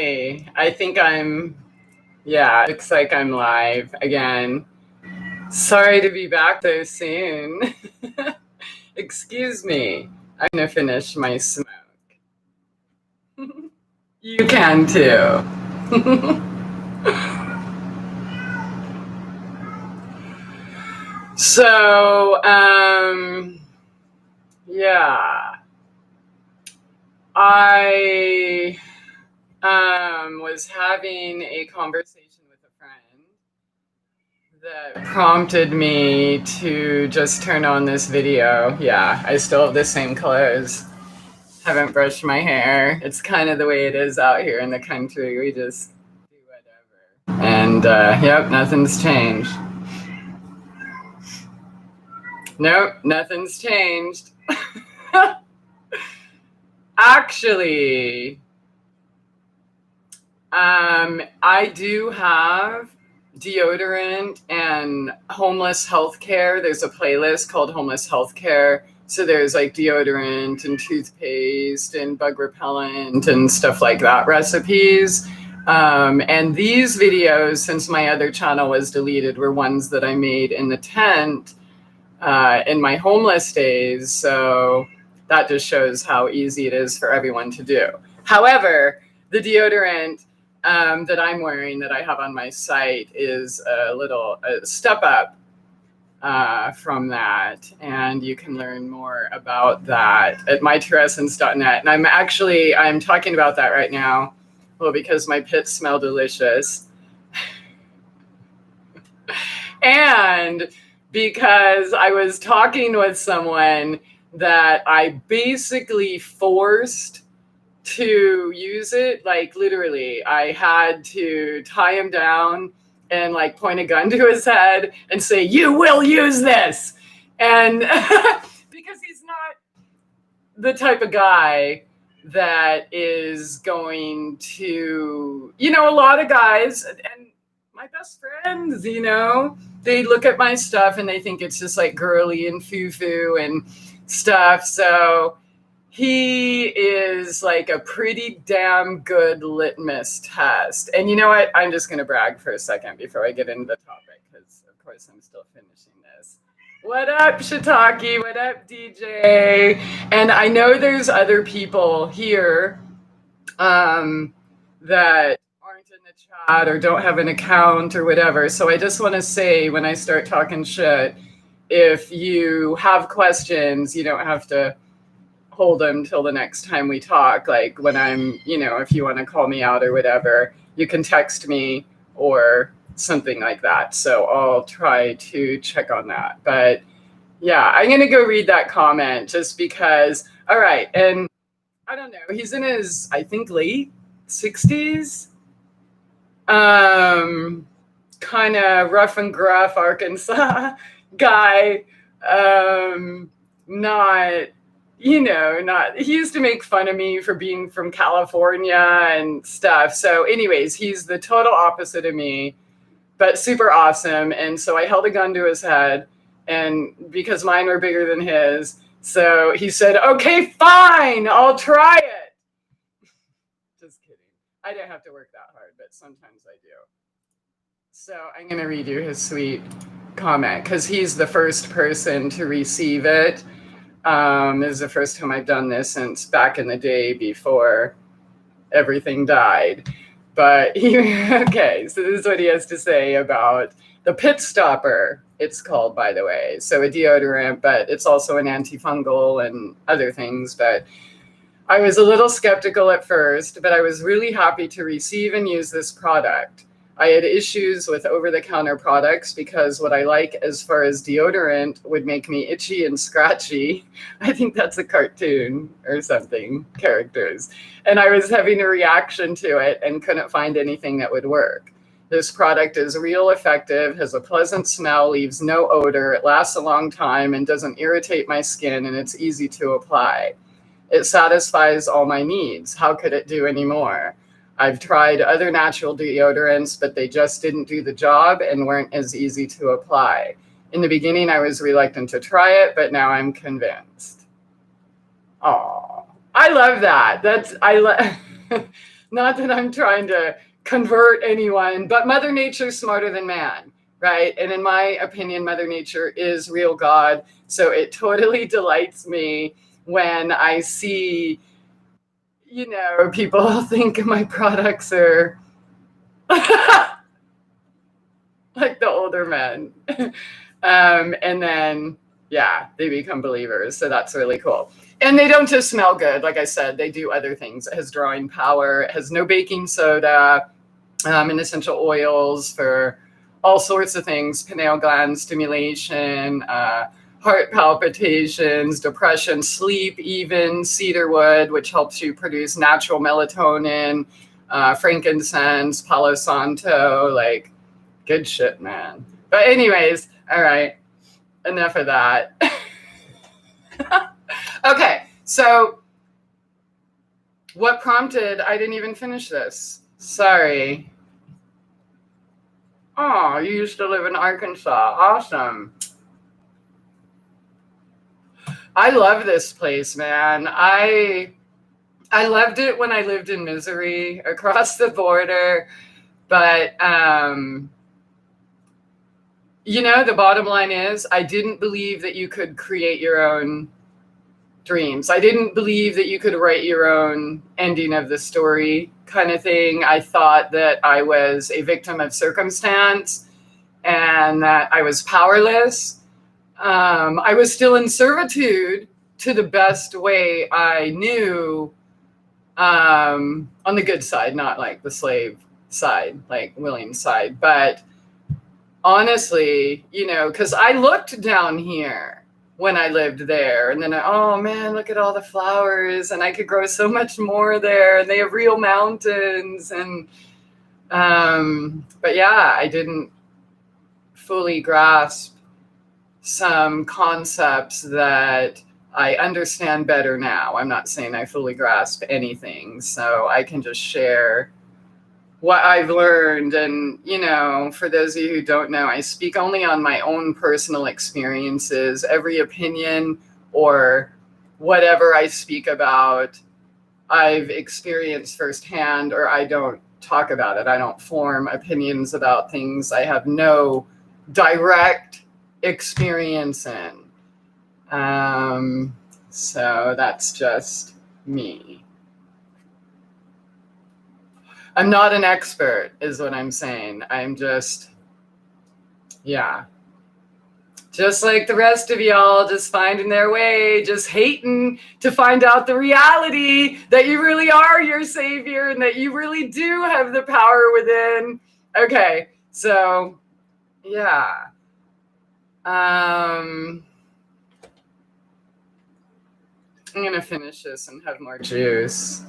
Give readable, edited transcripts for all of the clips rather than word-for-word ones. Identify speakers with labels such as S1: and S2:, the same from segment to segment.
S1: Hey, looks like I'm live again. Sorry to be back so soon. Excuse me. I'm gonna finish my smoke. You can too. So, yeah, I was having a conversation with a friend that prompted me to just turn on this video. Yeah, I still have the same clothes. Haven't brushed my hair. It's kind of the way it is out here in the country. We just do whatever. And, yep, nothing's changed. Nope, nothing's changed. Actually, I do have deodorant and homeless healthcare. There's a playlist called Homeless Healthcare. So there's like deodorant and toothpaste and bug repellent and stuff like that recipes. And these videos, since my other channel was deleted, were ones that I made in the tent in my homeless days. So that just shows how easy it is for everyone to do. However, the deodorant that I'm wearing that I have on my site is a step up from that. And you can learn more about that at myterescence.net. And I'm talking about that right now. Well, because my pits smell delicious. And because I was talking with someone that I basically forced to use it. Like literally, I had to tie him down and like point a gun to his head and say, "You will use this." And because he's not the type of guy that is going to, a lot of guys and my best friends, they look at my stuff and they think it's just like girly and foo-foo and stuff. So he is like a pretty damn good litmus test. And you know what? I'm just going to brag for a second before I get into the topic, because of course I'm still finishing this. What up, Shiitake? What up, DJ? And I know there's other people here that aren't in the chat or don't have an account or whatever. So I just want to say, when I start talking shit, if you have questions, you don't have to hold them till the next time we talk. Like when I'm, if you want to call me out or whatever, you can text me or something like that. So I'll try to check on that. But yeah, I'm going to go read that comment just because. All right. And I don't know, he's in his, I think, late 60s. Kind of rough and gruff Arkansas guy. Not, he used to make fun of me for being from California and stuff. So anyways, he's the total opposite of me, but super awesome. And so I held a gun to his head, and because mine were bigger than his, so he said, "Okay, fine, I'll try it." Just kidding. I don't have to work that hard, but sometimes I do. So I'm going to read you his sweet comment, because he's the first person to receive it. This is the first time I've done this since back in the day before everything died. But okay, so this is what he has to say about the Pit Stopper, it's called, by the way. So a deodorant, but it's also an antifungal and other things. But I was a little skeptical at first, but I was really happy to receive and use this product. I had issues with over-the-counter products because what I like as far as deodorant would make me itchy and scratchy. I think that's a cartoon or something, characters. And I was having a reaction to it and couldn't find anything that would work. This product is real effective, has a pleasant smell, leaves no odor, it lasts a long time and doesn't irritate my skin, and it's easy to apply. It satisfies all my needs. How could it do any more? I've tried other natural deodorants, but they just didn't do the job and weren't as easy to apply. In the beginning, I was reluctant to try it, but now I'm convinced. Oh, I love that. Not that I'm trying to convert anyone, but Mother Nature's smarter than man, right? And in my opinion, Mother Nature is real God. So it totally delights me when I see, people think my products are like the older men. And then, yeah, they become believers. So that's really cool. And they don't just smell good. Like I said, they do other things. It has drawing power. It has no baking soda, and essential oils for all sorts of things, pineal gland stimulation, heart palpitations, depression, sleep, even cedarwood, which helps you produce natural melatonin, frankincense, Palo Santo, like good shit, man. But anyways, all right, enough of that. Okay, so what prompted, I didn't even finish this. Sorry. Oh, you used to live in Arkansas. Awesome. I love this place, man. I loved it when I lived in Missouri across the border. But, the bottom line is I didn't believe that you could create your own dreams. I didn't believe that you could write your own ending of the story kind of thing. I thought that I was a victim of circumstance and that I was powerless. I was still in servitude to the best way I knew, on the good side, not like the slave side, like willing side. But honestly, because I looked down here when I lived there, and then oh man, look at all the flowers, and I could grow so much more there, and they have real mountains, and but yeah, I didn't fully grasp some concepts that I understand better now. I'm not saying I fully grasp anything, so I can just share what I've learned. And, for those of you who don't know, I speak only on my own personal experiences. Every opinion or whatever I speak about, I've experienced firsthand, or I don't talk about it. I don't form opinions about things I have no direct experience in. So that's just me. I'm not an expert, is what I'm saying. I'm just, just like the rest of y'all, just finding their way, just hating to find out the reality that you really are your savior and that you really do have the power within. Okay, so, yeah. I'm going to finish this and have more juice.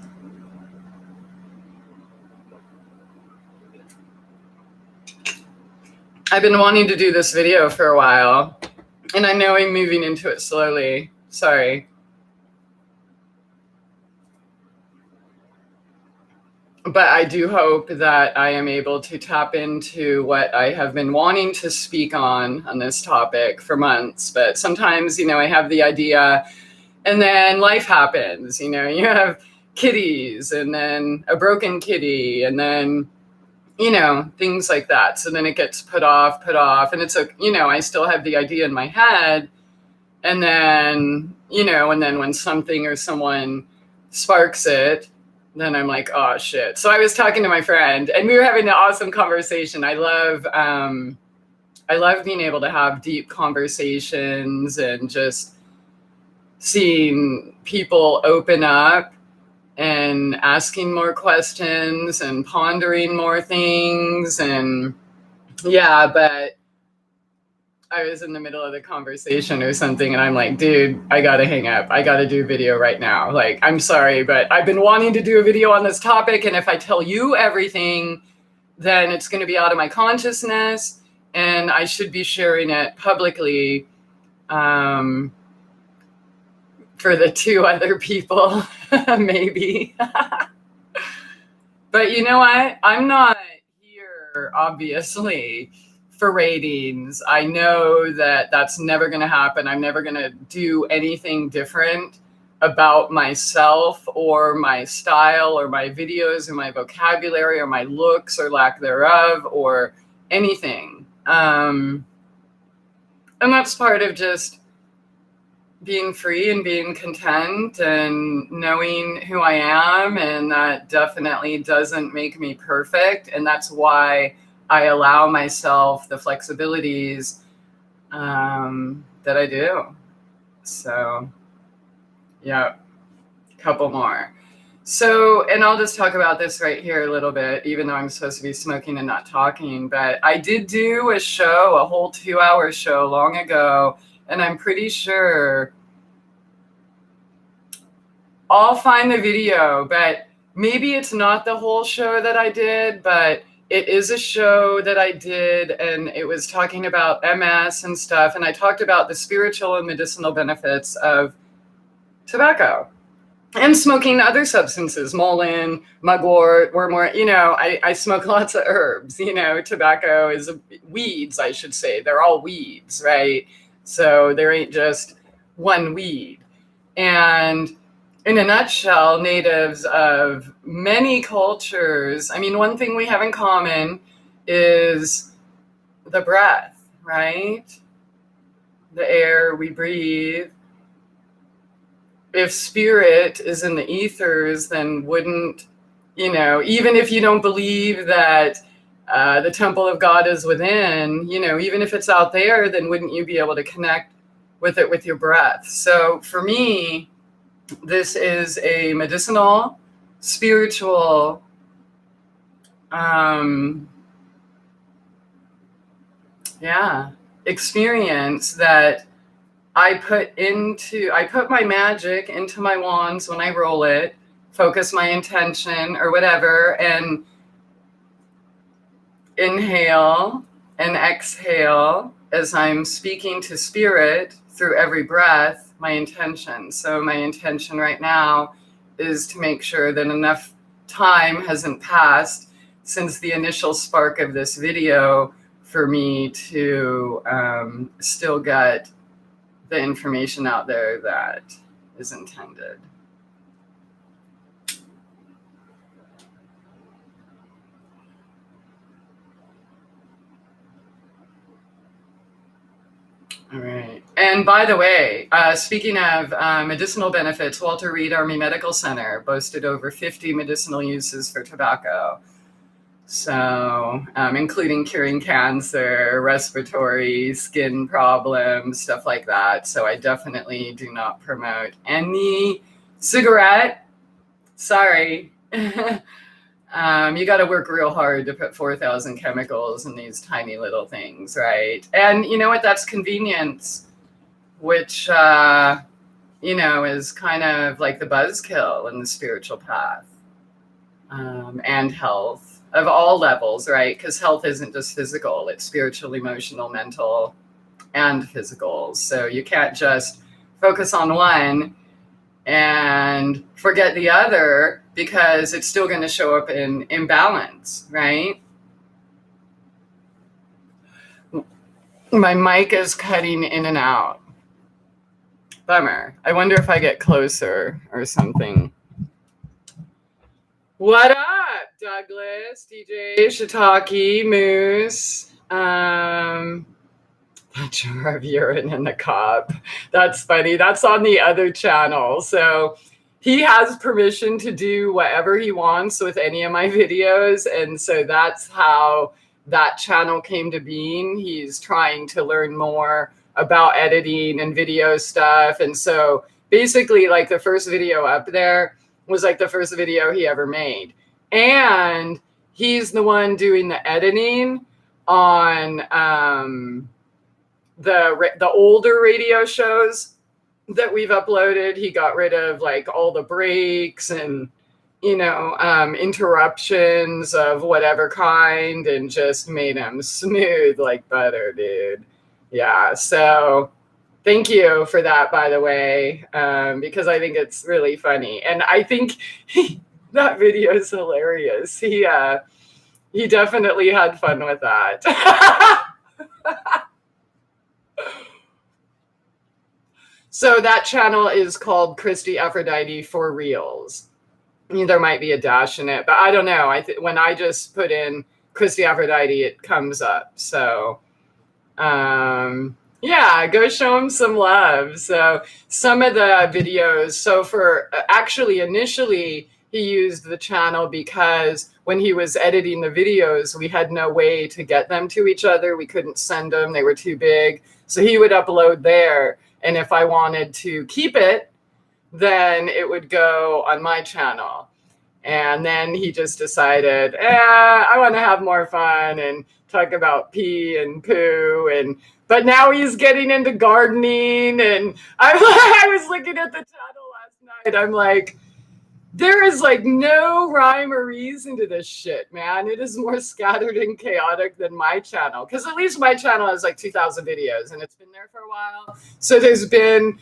S1: I've been wanting to do this video for a while, and I know I'm moving into it slowly. Sorry. But I do hope that I am able to tap into what I have been wanting to speak on this topic for months. But sometimes, I have the idea, and then life happens. You have kitties, and then a broken kitty, and then things like that. So then it gets put off, and it's I still have the idea in my head. And then, and then when something or someone sparks it, then I'm like, oh shit. So I was talking to my friend, and we were having an awesome conversation. I love being able to have deep conversations and just seeing people open up and asking more questions and pondering more things. And but I was in the middle of the conversation or something, and I'm like, dude, I gotta hang up. I gotta do a video right now. Like, I'm sorry, but I've been wanting to do a video on this topic, and if I tell you everything, then it's gonna be out of my consciousness, and I should be sharing it publicly, for the two other people, maybe. But you know what? I'm not here, obviously, for ratings. I know that that's never going to happen. I'm never going to do anything different. about myself or my style or my videos or my vocabulary or my looks or lack thereof or anything. And that's part of just being free and being content and knowing who I am. And that definitely doesn't make me perfect. And that's why I allow myself the flexibilities that I do. So, yeah, a couple more. So, and I'll just talk about this right here a little bit, even though I'm supposed to be smoking and not talking. But I did do a show, a whole 2-hour show long ago. And I'm pretty sure I'll find the video, but maybe it's not the whole show that I did, but it is a show that I did, and it was talking about MS and stuff. And I talked about the spiritual and medicinal benefits of tobacco and smoking other substances, Molin, mugwort, wormwort. I smoke lots of herbs. Tobacco is weeds, I should say. They're all weeds, right? So there ain't just one weed. And in a nutshell, natives of many cultures, one thing we have in common is the breath, right? The air we breathe. If spirit is in the ethers, then wouldn't, even if you don't believe that the temple of God is within, even if it's out there, then wouldn't you be able to connect with it with your breath? So for me, this is a medicinal, spiritual, experience that I put my magic into my wands when I roll it, focus my intention or whatever, and inhale and exhale as I'm speaking to spirit through every breath, my intention. So my intention right now is to make sure that enough time hasn't passed since the initial spark of this video for me to still get the information out there that is intended. All right. And by the way, speaking of medicinal benefits, Walter Reed Army Medical Center boasted over 50 medicinal uses for tobacco. So, including curing cancer, respiratory, skin problems, stuff like that. So I definitely do not promote any cigarette. Sorry. You got to work real hard to put 4,000 chemicals in these tiny little things, right? And you know what? That's convenience, which, is kind of like the buzzkill in the spiritual path, and health of all levels, right? Because health isn't just physical, it's spiritual, emotional, mental, and physical. So you can't just focus on one and forget the other, because it's still going to show up in imbalance, right? My mic is cutting in and out. Bummer. I wonder if I get closer or something. What up, Douglas, DJ, Shiitake, Moose? That jar of urine in the cup. That's funny. That's on the other channel. So he has permission to do whatever he wants with any of my videos. And so that's how that channel came to being. He's trying to learn more about editing and video stuff. And so basically, like, the first video up there was like the first video he ever made. And he's the one doing the editing on the older radio shows that we've uploaded. He got rid of like all the breaks and interruptions of whatever kind, and just made them smooth like butter, dude. Yeah, so thank you for that, by the way, because I think it's really funny, and I think that video is hilarious. He definitely had fun with that. So that channel is called Christy Aphrodite for Reals. There might be a dash in it, but I don't know. When I just put in Christy Aphrodite, it comes up. So yeah, go show him some love. So some of the videos, so for actually initially he used the channel because when he was editing the videos, we had no way to get them to each other. We couldn't send them. They were too big. So he would upload there. And if I wanted to keep it, then it would go on my channel. And then he just decided, I want to have more fun and talk about pee and poo. But now he's getting into gardening. And I was looking at the channel last night. I'm like, there is like no rhyme or reason to this shit, man. It is more scattered and chaotic than my channel. Because at least my channel has like 2,000 videos and it's been there for a while. So there's been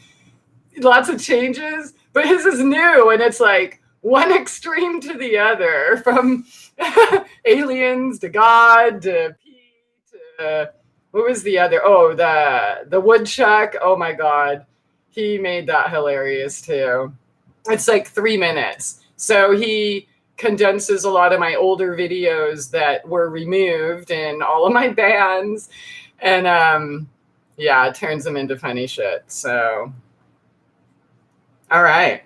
S1: lots of changes, but his is new and it's like one extreme to the other, from aliens to God to pee to what was the other? Oh, the woodchuck. Oh my God. He made that hilarious too. It's like 3 minutes. So he condenses a lot of my older videos that were removed in all of my bans. And yeah, it turns them into funny shit. So, all right.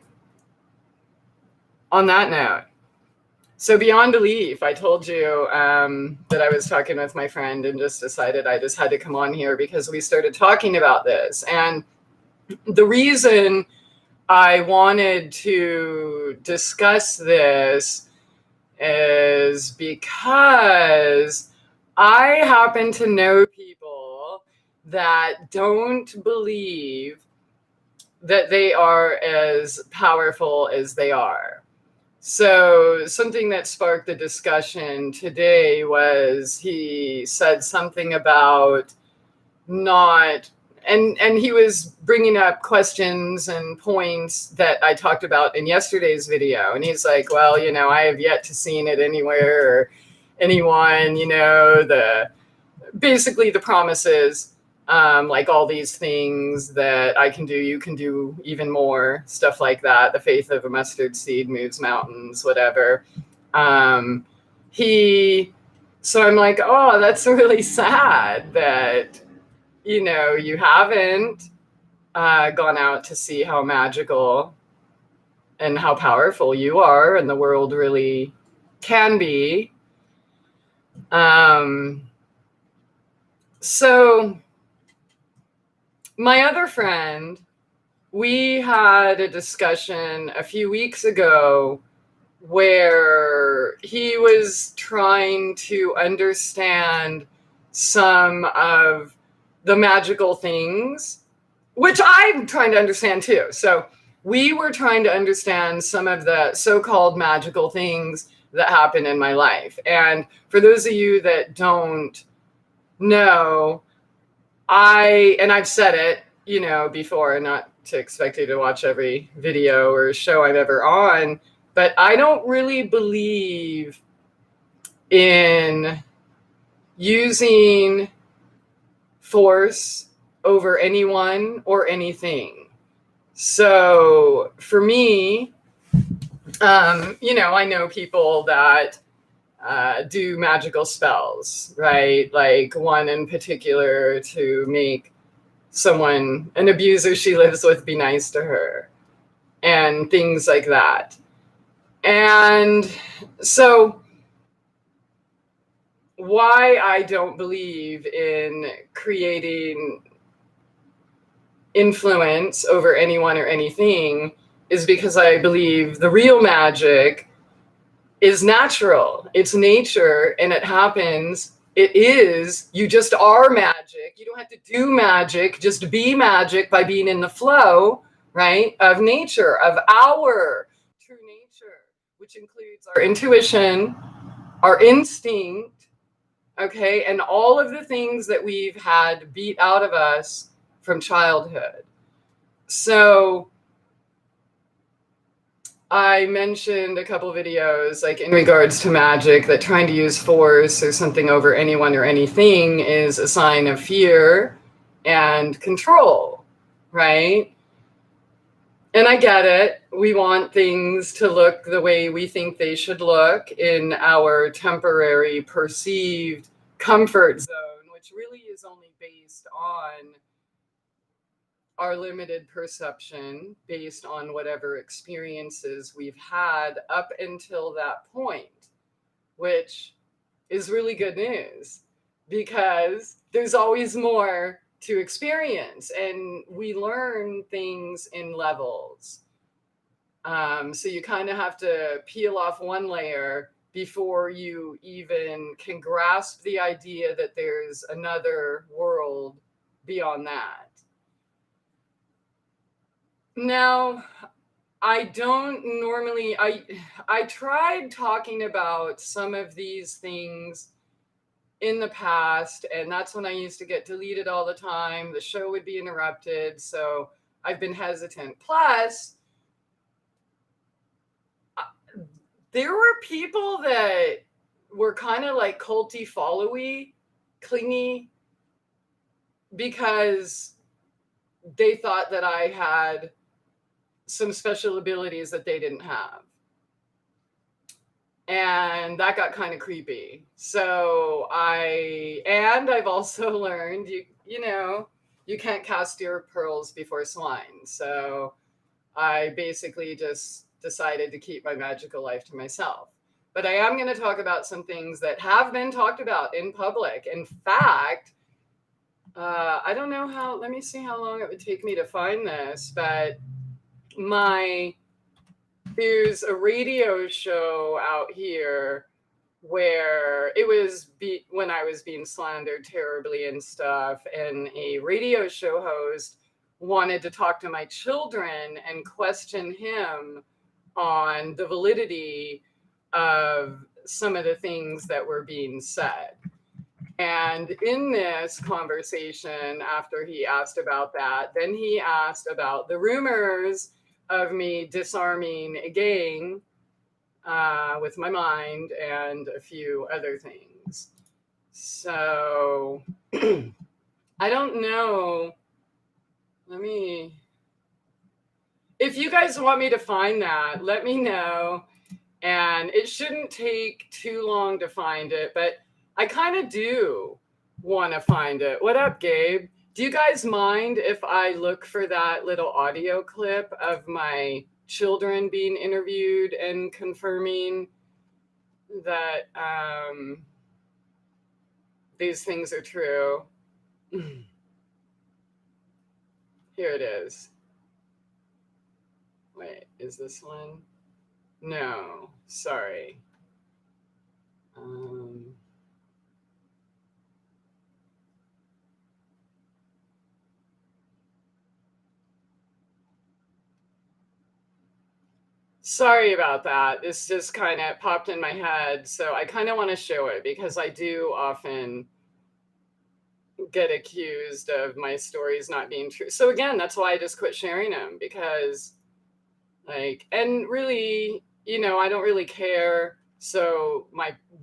S1: On that note, so Beyond Belief, I told you that I was talking with my friend and just decided I just had to come on here because we started talking about this. And the reason I wanted to discuss this is because I happen to know people that don't believe that they are as powerful as they are. So something that sparked the discussion today was he said something about not, and he was bringing up questions and points that I talked about in yesterday's video. And he's like, well, I have yet to seen it anywhere or anyone, basically the promises, like all these things that I can do, you can do even more, stuff like that. The faith of a mustard seed moves mountains, whatever. So I'm like, oh, that's really sad that, you haven't gone out to see how magical and how powerful you are and the world really can be. So my other friend, we had a discussion a few weeks ago where he was trying to understand some of the magical things, which I'm trying to understand too. So we were trying to understand some of the so-called magical things that happen in my life. And for those of you that don't know, I've said it, before, not to expect you to watch every video or show I'm ever on, but I don't really believe in using force over anyone or anything. So for me, I know people that do magical spells, right? Like one in particular to make someone, an abuser she lives with, be nice to her and things like that. And so why I don't believe in creating influence over anyone or anything is because I believe the real magic is natural. It's nature, and it happens. It is. You just are magic. You don't have to do magic. Just be magic by being in the flow, right, of nature, of our true nature, which includes our intuition, our instinct, okay, and all of the things that we've had beat out of us from childhood. So I mentioned a couple videos, like in regards to magic, that trying to use force or something over anyone or anything is a sign of fear and control, right? And I get it. We want things to look the way we think they should look in our temporary perceived comfort zone, which really is only based on our limited perception, based on whatever experiences we've had up until that point, which is really good news because there's always more to experience and we learn things in levels. So you kind of have to peel off one layer before you even can grasp the idea that there's another world beyond that. Now, I don't normally I tried talking about some of these things in the past, and that's when I used to get deleted all the time. The show would be interrupted, so I've been hesitant. Plus, there were people that were kind of like culty followy, clingy, because they thought that I had some special abilities that they didn't have. And that got kind of creepy. So I've also learned you can't cast your pearls before swine. So I basically just decided to keep my magical life to myself. But I am going to talk about some things that have been talked about in public. In fact, I don't know how, let me see how long it would take me to find this, but there's a radio show out here where it was when I was being slandered terribly and stuff, and a radio show host wanted to talk to my children and question him on the validity of some of the things that were being said. And in this conversation, after he asked about that, then he asked about the rumors of me disarming a gang with my mind and a few other things. So I don't know. If you guys want me to find that, let me know. And it shouldn't take too long to find it, but I kind of do want to find it. What up, Gabe? Do you guys mind if I look for that little audio clip of my children being interviewed and confirming that these things are true? Here it is. Wait, is this one? No, sorry. Sorry about that. This just kind of popped in my head. So I kind of want to show it because I do often get accused of my stories not being true. So again, that's why I just quit sharing them because and really, I don't really care. So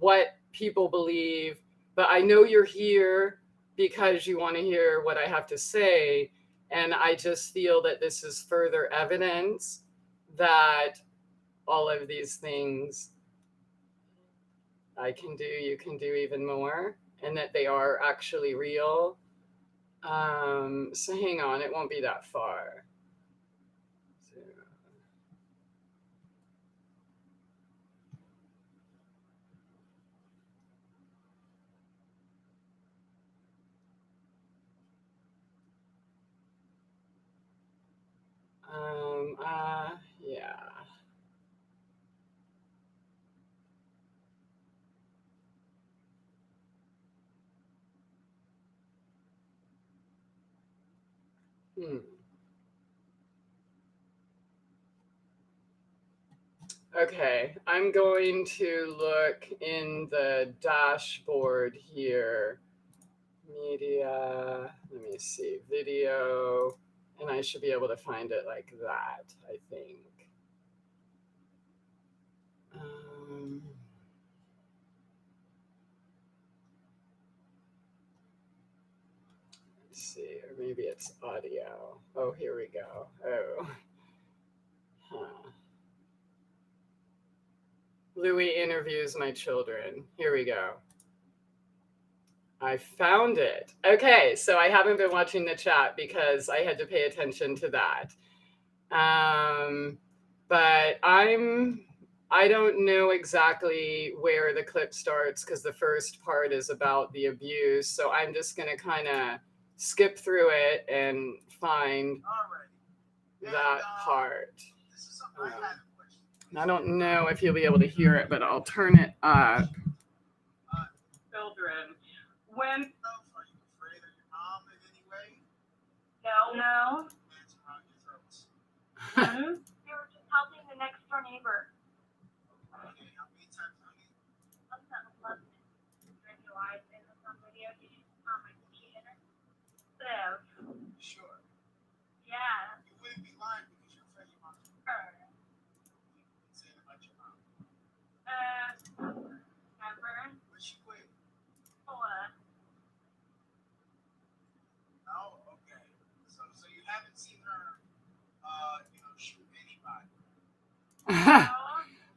S1: what people believe, but I know you're here because you want to hear what I have to say. And I just feel that this is further evidence that all of these things I can do, you can do even more, and that they are actually real. So hang on, it won't be that far. So, yeah. Okay, I'm going to look in the dashboard here. Media, let me see, video, and I should be able to find it like that, I think. Let's see, or maybe it's audio. Oh, here we go. Oh. Louis interviews my children. Here we go. I found it. Okay, so I haven't been watching the chat because I had to pay attention to that. But I don't know exactly where the clip starts because the first part is about the abuse. So I'm just going to kind of skip through it and find that part. I don't know if you'll be able to hear it, but I'll turn it up. Children, when are you afraid of your mom in any way? No. Hands around your throats.
S2: They were just helping the next door neighbor.
S1: Okay, how many times, honey?
S2: Love during your life and some video on my computer. So.
S1: Sure.
S2: Yeah.
S1: You wouldn't be lying because you're afraid of your mom. Say it about your mom.
S2: Never.
S1: Where'd she quit? Oh, okay. So you haven't seen her, shoot anybody.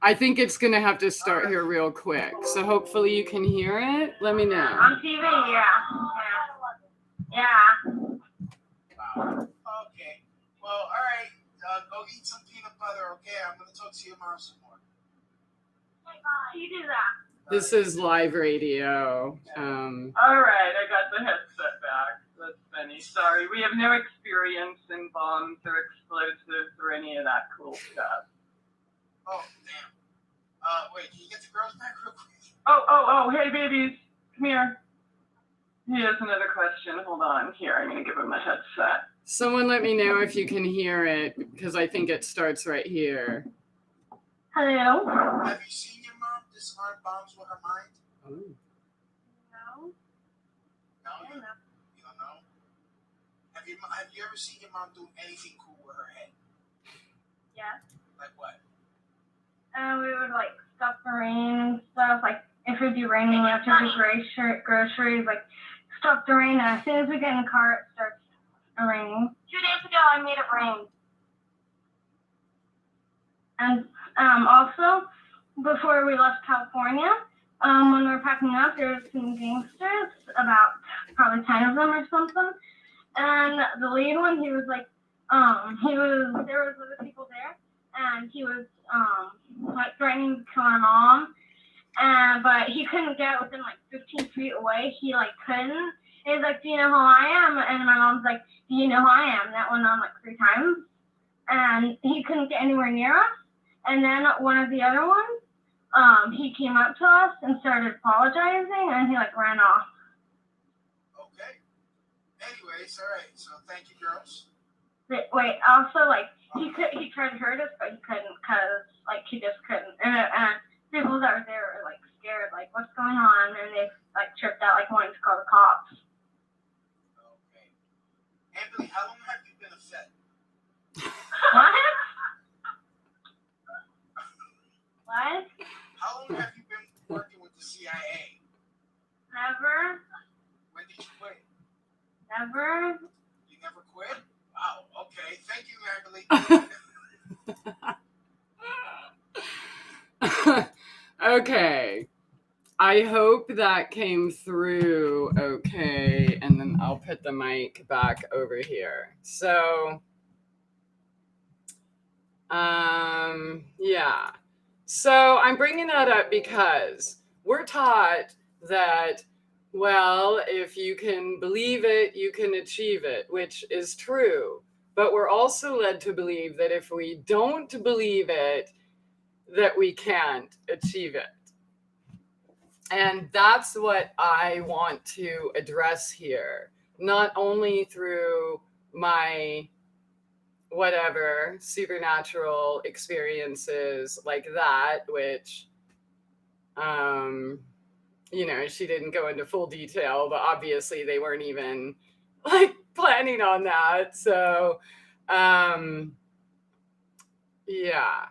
S1: I think it's gonna have to start here real quick. So hopefully you can hear it. Let me know.
S2: On TV, yeah.
S1: Wow. Okay. Well, all right. Go eat some peanut butter. Okay. I'm gonna talk to your mom some more.
S2: You do that.
S1: This is live radio.
S3: All right, I got the headset back. That's funny. Sorry, we have no experience in bombs or explosives or any of that cool stuff.
S1: Oh, damn. Wait, can you get the girls back real quick?
S3: Oh, hey, babies. Come here. He has another question. Hold on. Here, I'm going to give him a headset.
S1: Someone let me know if you can hear it, because I think it starts right here.
S2: Hello?
S1: Have you seen your mom disarm bombs with her mind?
S2: No.
S1: No? You don't know? Have you ever seen your mom do anything cool with her head?
S2: Yeah.
S1: Like what?
S2: We would stop the rain and stuff. If it would be raining, we have to do groceries. Stop the rain. And as soon as we get in the car, it starts raining. 2 days ago, I made it rain. And also, before we left California, when we were packing up, there was some gangsters, about probably 10 of them or something. And the lead one, there was other people there, and he was threatening to kill my mom. But he couldn't get within 15 feet away. He couldn't. He's like, "Do you know who I am?" And my mom's like, "Do you know who I am?" That went on 3 times, and he couldn't get anywhere near us. And then one of the other ones, he came up to us and started apologizing, and he ran off.
S1: Okay. Anyways, all right. So thank you, girls.
S2: Wait. Also, he tried to hurt us, but he couldn't, cause he just couldn't. And people that were there were scared, what's going on? And they tripped out, wanting to call the cops.
S1: Okay. Anthony, how long have you been a Fed?
S2: What? What?
S1: How long have you been working with the CIA?
S2: Never.
S1: When did you quit?
S2: Never.
S1: You never quit? Wow. Okay. Thank you, Natalie. Okay. I hope that came through okay. And then I'll put the mic back over here. So, yeah. So I'm bringing that up because we're taught that, well, if you can believe it, you can achieve it, which is true. But we're also led to believe that if we don't believe it, that we can't achieve it. And that's what I want to address here, not only through my whatever supernatural experiences like that, which, she didn't go into full detail, but obviously they weren't even planning on that. So, yeah.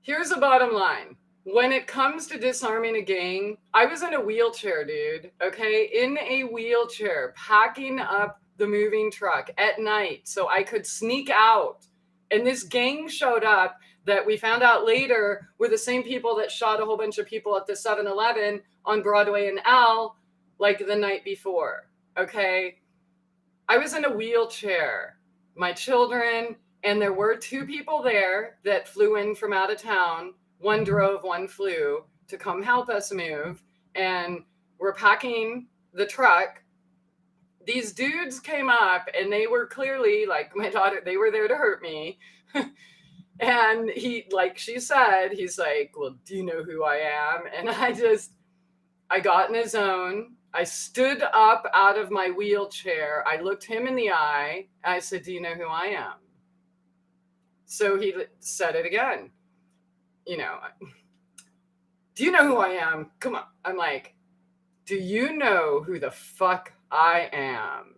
S1: Here's the bottom line. When it comes to disarming a gang, I was in a wheelchair, dude. Okay? In a wheelchair, packing up the moving truck at night so I could sneak out And this gang showed up that we found out later were the same people that shot a whole bunch of people at the 7-Eleven on Broadway and L like the night before. Okay. I was in a wheelchair, my children, and there were 2 people there that flew in from out of town. One drove, one flew to come help us move. And we're packing the truck. These dudes came up and they were clearly like my daughter, they were there to hurt me. And he, like she said, he's like, well, do you know who I am? And I got in his zone. I stood up out of my wheelchair. I looked him in the eye. I said, do you know who I am? So he said it again. You know, do you know who I am? Come on. I'm like, do you know who the fuck I am?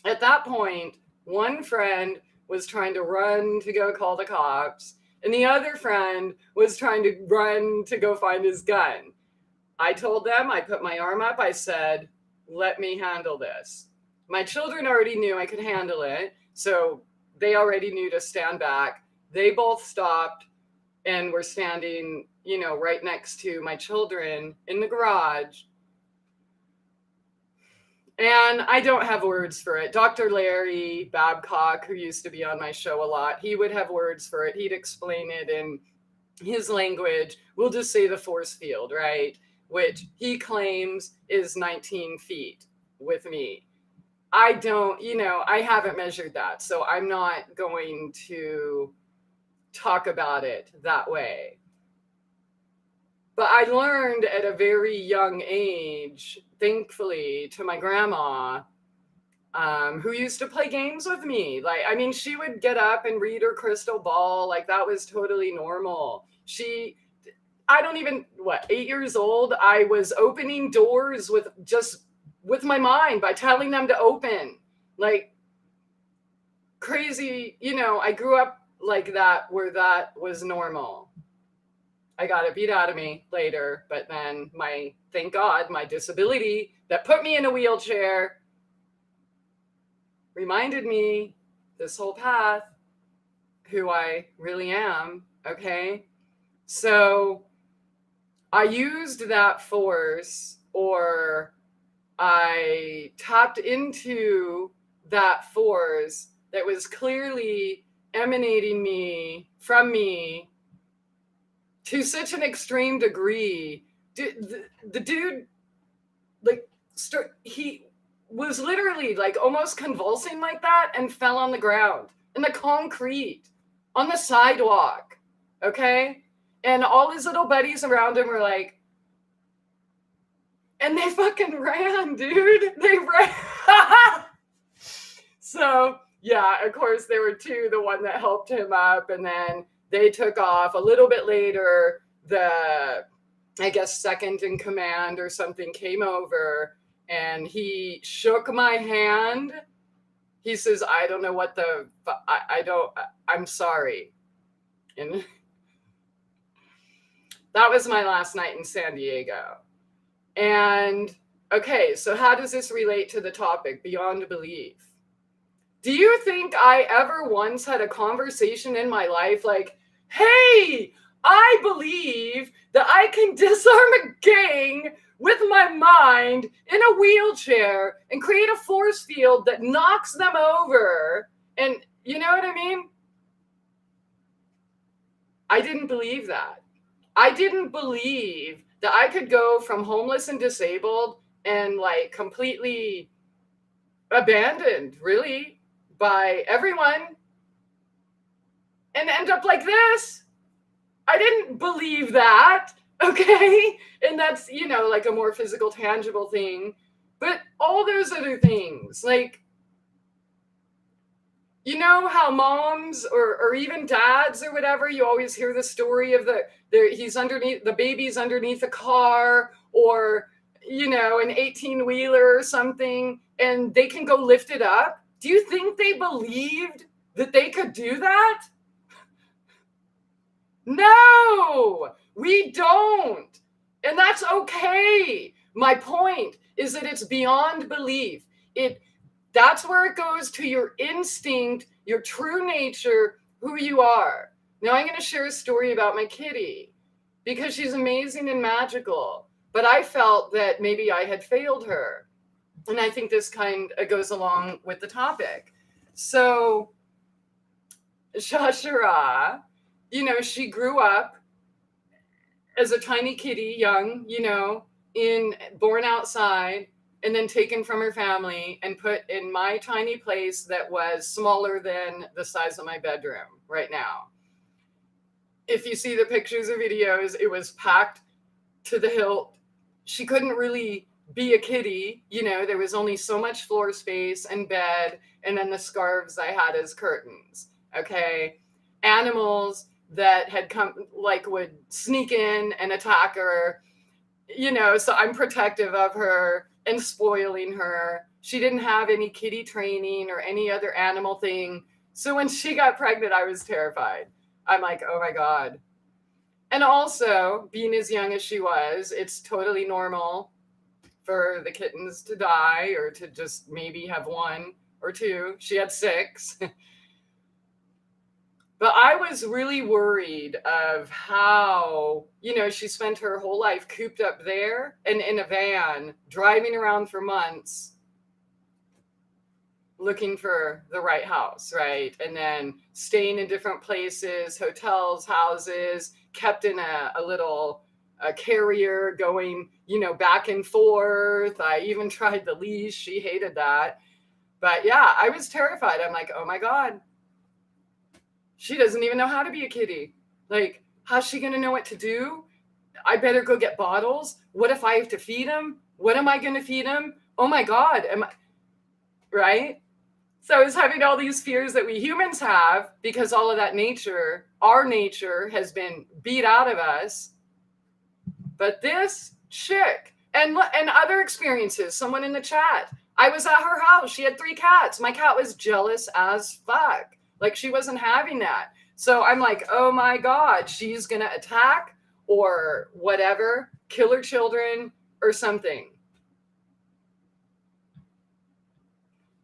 S1: At that point, one friend was trying to run to go call the cops, and the other friend was trying to run to go find his gun. I told them, I put my arm up, I said, let me handle this. My children already knew I could handle it, so they already knew to stand back. They both stopped and were standing, you know, right next to my children in the garage. And I don't have words for it. Dr. Larry Babcock, who used to be on my show a lot, he would have words for it. He'd explain it in his language. We'll just say the force field, right? Which he claims is 19 feet with me. I don't, you know, I haven't measured that. So I'm not going to talk about it that way. But I learned at a very young age, thankfully, to my grandma, who used to play games with me. Like, I mean, she would get up and read her crystal ball. Like, that was totally normal. I don't even, 8 years old, I was opening doors with my mind by telling them to open. Like, crazy, you know, I grew up like that, where that was normal. I got it beat out of me later, but then thank God, my disability that put me in a wheelchair reminded me this whole path who I really am. Okay. So I used that force, or I tapped into that force that was clearly emanating from me to such an extreme degree. The dude, like, he was literally like almost convulsing like that and fell on the ground in the concrete on the sidewalk. Okay. And all his little buddies around him were like, and they fucking ran, dude. They ran. So yeah, of course there were 2, the one that helped him up, and then they took off. A little bit later, the, I guess, second in command or something came over, and he shook my hand. He says, I don't know what I'm sorry. And that was my last night in San Diego. And okay, so how does this relate to the topic, beyond belief? Do you think I ever once had a conversation in my life like, hey, I believe that I can disarm a gang with my mind in a wheelchair and create a force field that knocks them over? And you know what I mean? I didn't believe that. I didn't believe that I could go from homeless and disabled and like completely abandoned, really, by everyone, and end up like this. I didn't believe that, okay? And that's, you know, like a more physical, tangible thing. But all those other things, like, you know how moms or even dads or whatever, you always hear the story of he's underneath, the baby's underneath a car, or, you know, an 18-wheeler or something, and they can go lift it up. Do you think they believed that they could do that? No, we don't. And that's okay. My point is that it's beyond belief. That's where it goes to your instinct, your true nature, who you are. Now I'm going to share a story about my kitty because she's amazing and magical. But I felt that maybe I had failed her. And I think this kind of goes along with the topic. So Shashara, she grew up as a tiny kitty, young, born outside and then taken from her family and put in my tiny place that was smaller than the size of my bedroom right now. If you see the pictures or videos, it was packed to the hilt. She couldn't really be a kitty, there was only so much floor space and bed, and then the scarves I had as curtains. Okay. Animals that had come, like, would sneak in and attack her, so I'm protective of her and spoiling her. She didn't have any kitty training or any other animal thing. So when she got pregnant, I was terrified. I'm like, oh my God. And also, being as young as she was, it's totally normal for the kittens to die or to just maybe have one or two. She had 6. But I was really worried of how, she spent her whole life cooped up there and in a van, driving around for months, looking for the right house, right? And then staying in different places, hotels, houses, kept in a little carrier going, back and forth. I even tried the leash. She hated that. But yeah, I was terrified. I'm like, oh my God. She doesn't even know how to be a kitty. Like, how's she going to know what to do? I better go get bottles. What if I have to feed him? What am I going to feed him? Oh my God. Right? So I was having all these fears that we humans have because all of that nature, our nature, has been beat out of us. But this chick and other experiences, someone in the chat, I was at her house. She had 3 cats. My cat was jealous as fuck. Like, she wasn't having that. So I'm like, oh my God, she's going to attack or whatever, kill her children or something.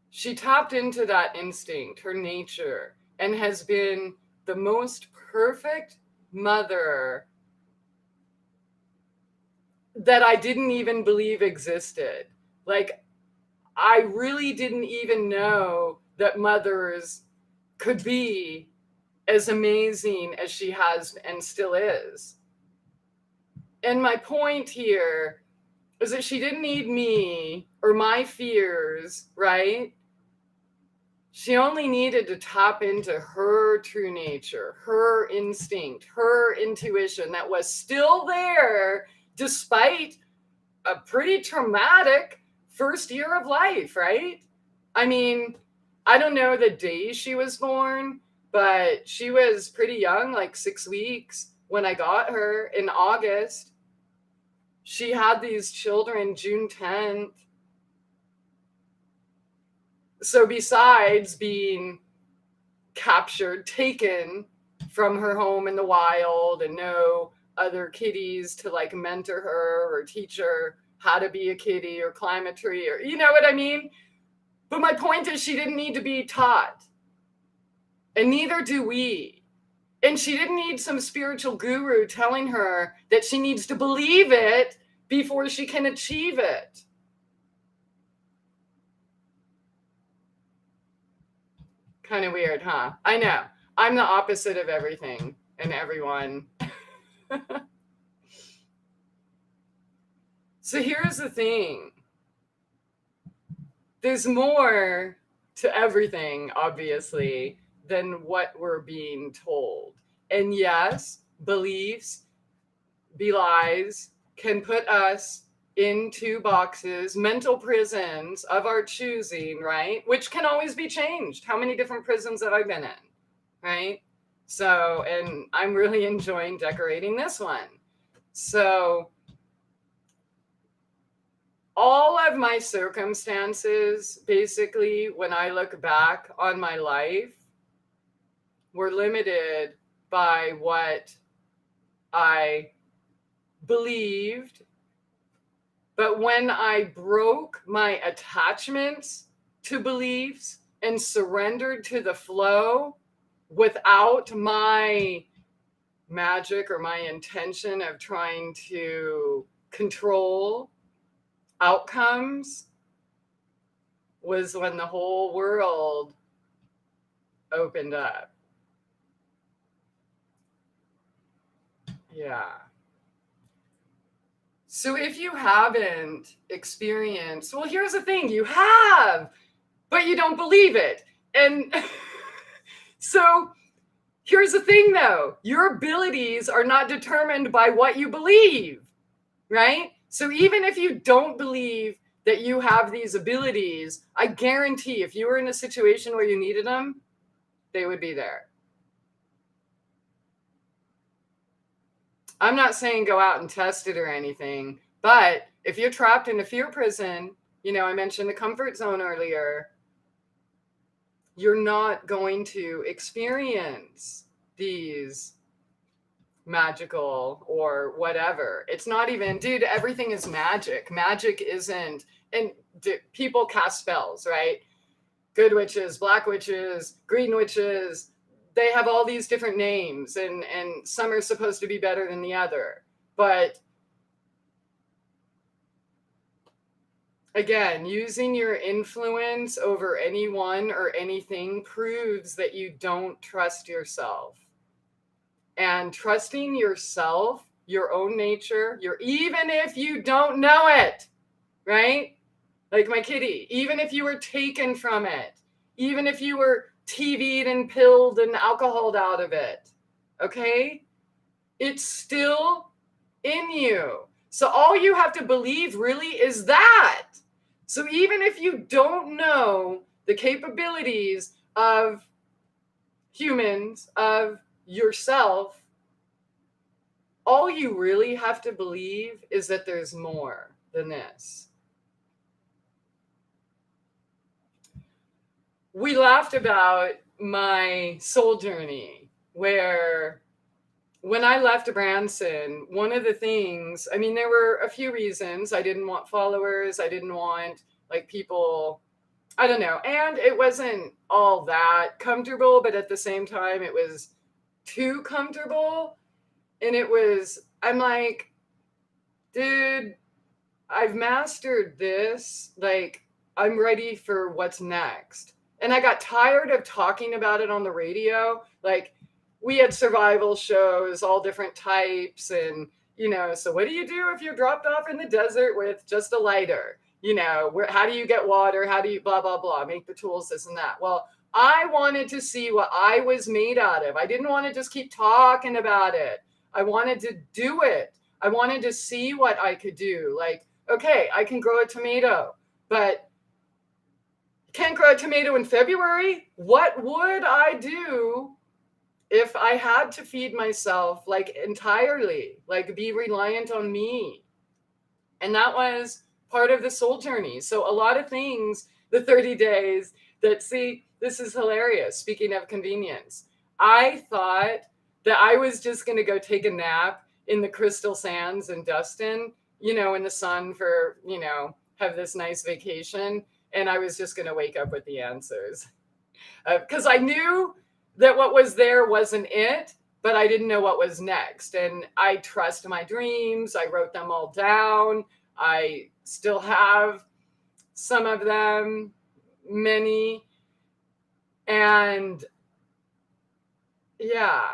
S1: She tapped into that instinct, her nature, and has been the most perfect mother that I didn't even believe existed. Like, I really didn't even know that mothers could be as amazing as she has and still is. And my point here is that she didn't need me or my fears, right? She only needed to tap into her true nature, her instinct, her intuition that was still there despite a pretty traumatic first year of life, right? I mean, I don't know the day she was born, but she was pretty young, like 6 weeks when I got her in August. She had these children June 10th. So besides being captured, taken from her home in the wild and no other kitties to like mentor her or teach her how to be a kitty or climb a tree or, you know what I mean? But my point is she didn't need to be taught. And neither do we. And she didn't need some spiritual guru telling her that she needs to believe it before she can achieve it. Kind of weird, huh? I know. I'm the opposite of everything and everyone. So here's the thing. There's more to everything, obviously, than what we're being told. And yes, beliefs, belies can put us into boxes, mental prisons of our choosing, right? Which can always be changed. How many different prisons have I been in, right? So, and I'm really enjoying decorating this one. So, all of my circumstances, basically, when I look back on my life, were limited by what I believed. But when I broke my attachments to beliefs and surrendered to the flow, without my magic or my intention of trying to control outcomes, was when the whole world opened up. Yeah. So if you haven't experienced, well, here's the thing, you have, but you don't believe it. And so here's the thing though, your abilities are not determined by what you believe, right? So even if you don't believe that you have these abilities, I guarantee if you were in a situation where you needed them, they would be there. I'm not saying go out and test it or anything, but if you're trapped in a fear prison, you know, I mentioned the comfort zone earlier, you're not going to experience these magical or whatever. It's not even, dude, everything is magic. Magic isn't, and people cast spells, right? Good witches, black witches, green witches, they have all these different names, and some are supposed to be better than the other. But again, using your influence over anyone or anything proves that you don't trust yourself. And trusting yourself, your own nature, even if you don't know it, right? Like my kitty, even if you were taken from it, even if you were TV'd and pilled and alcoholed out of it, okay? It's still in you. So all you have to believe really is that. So even if you don't know the capabilities of humans, of yourself, all you really have to believe is that there's more than this. We laughed about my soul journey, where when I left Branson, one of the things, I mean, there were a few reasons. I didn't want followers. I didn't want like people, I don't know. And it wasn't all that comfortable, but at the same time, it was too comfortable. And it was, I'm like, dude, I've mastered this. Like, I'm ready for what's next. And I got tired of talking about it on the radio. Like, we had survival shows, all different types. And, you know, so what do you do if you're dropped off in the desert with just a lighter? You know, how do you get water? How do you blah, blah, blah, make the tools, this and that? Well, I wanted to see what I was made out of. I didn't want to just keep talking about it. I wanted to do it. I wanted to see what I could do. Like, okay, I can grow a tomato, but can't grow a tomato in February. What would I do if I had to feed myself like entirely, like be reliant on me? And that was part of the soul journey. So a lot of things, the 30 days that, see, this is hilarious. Speaking of convenience, I thought that I was just going to go take a nap in the crystal sands in Dustin, you know, in the sun for, you know, have this nice vacation. And I was just going to wake up with the answers. Because I knew that what was there wasn't it, but I didn't know what was next. And I trust my dreams. I wrote them all down. I still have some of them, many. And yeah,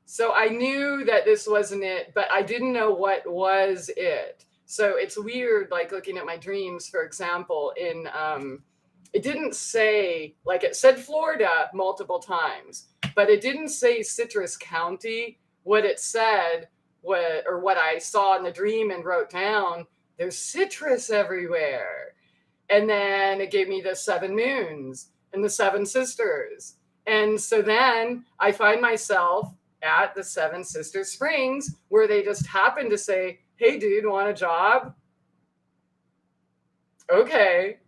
S1: so I knew that this wasn't it, but I didn't know what was it. So it's weird, like looking at my dreams, for example, in, it didn't say, like it said Florida multiple times, but it didn't say Citrus County. What it said, what I saw in the dream and wrote down, there's citrus everywhere. And then it gave me the 7 moons and the 7 sisters. And so then I find myself at the 7 Sisters Springs, where they just happened to say, hey, dude, want a job? Okay.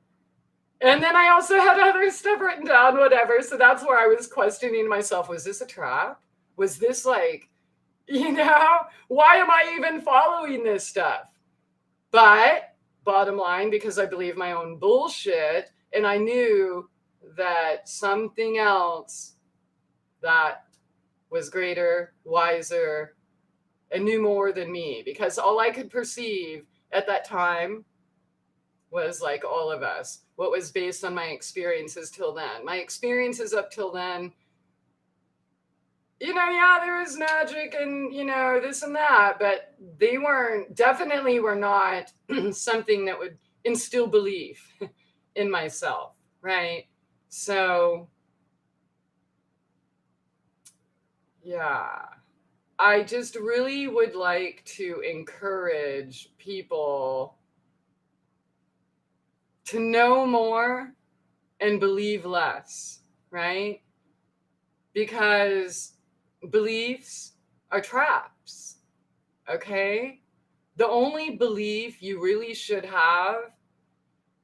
S1: And then I also had other stuff written down, whatever. So that's where I was questioning myself. Was this a trap? Was this like, you know, why am I even following this stuff? But bottom line, because I believe my own bullshit, and I knew that something else that was greater, wiser, and knew more than me, because all I could perceive at that time was like all of us, what was based on my experiences till then. My experiences up till then, yeah, there was magic and, this and that, but they definitely were not something that would instill belief in myself, right? So, yeah, I just really would like to encourage people to know more and believe less, right? Because beliefs are traps, okay? The only belief you really should have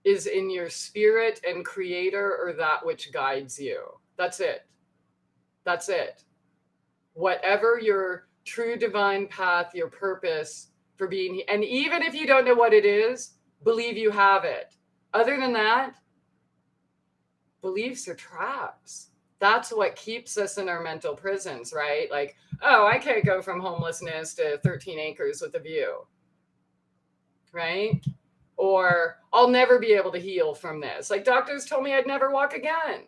S1: is in your spirit and creator, or that which guides you. That's it. That's it. Whatever your true divine path, your purpose for being, and even if you don't know what it is, believe you have it. Other than that, beliefs are traps. That's what keeps us in our mental prisons, right? Like, oh, I can't go from homelessness to 13 acres with a view, right? Or I'll never be able to heal from this. Like, doctors told me I'd never walk again.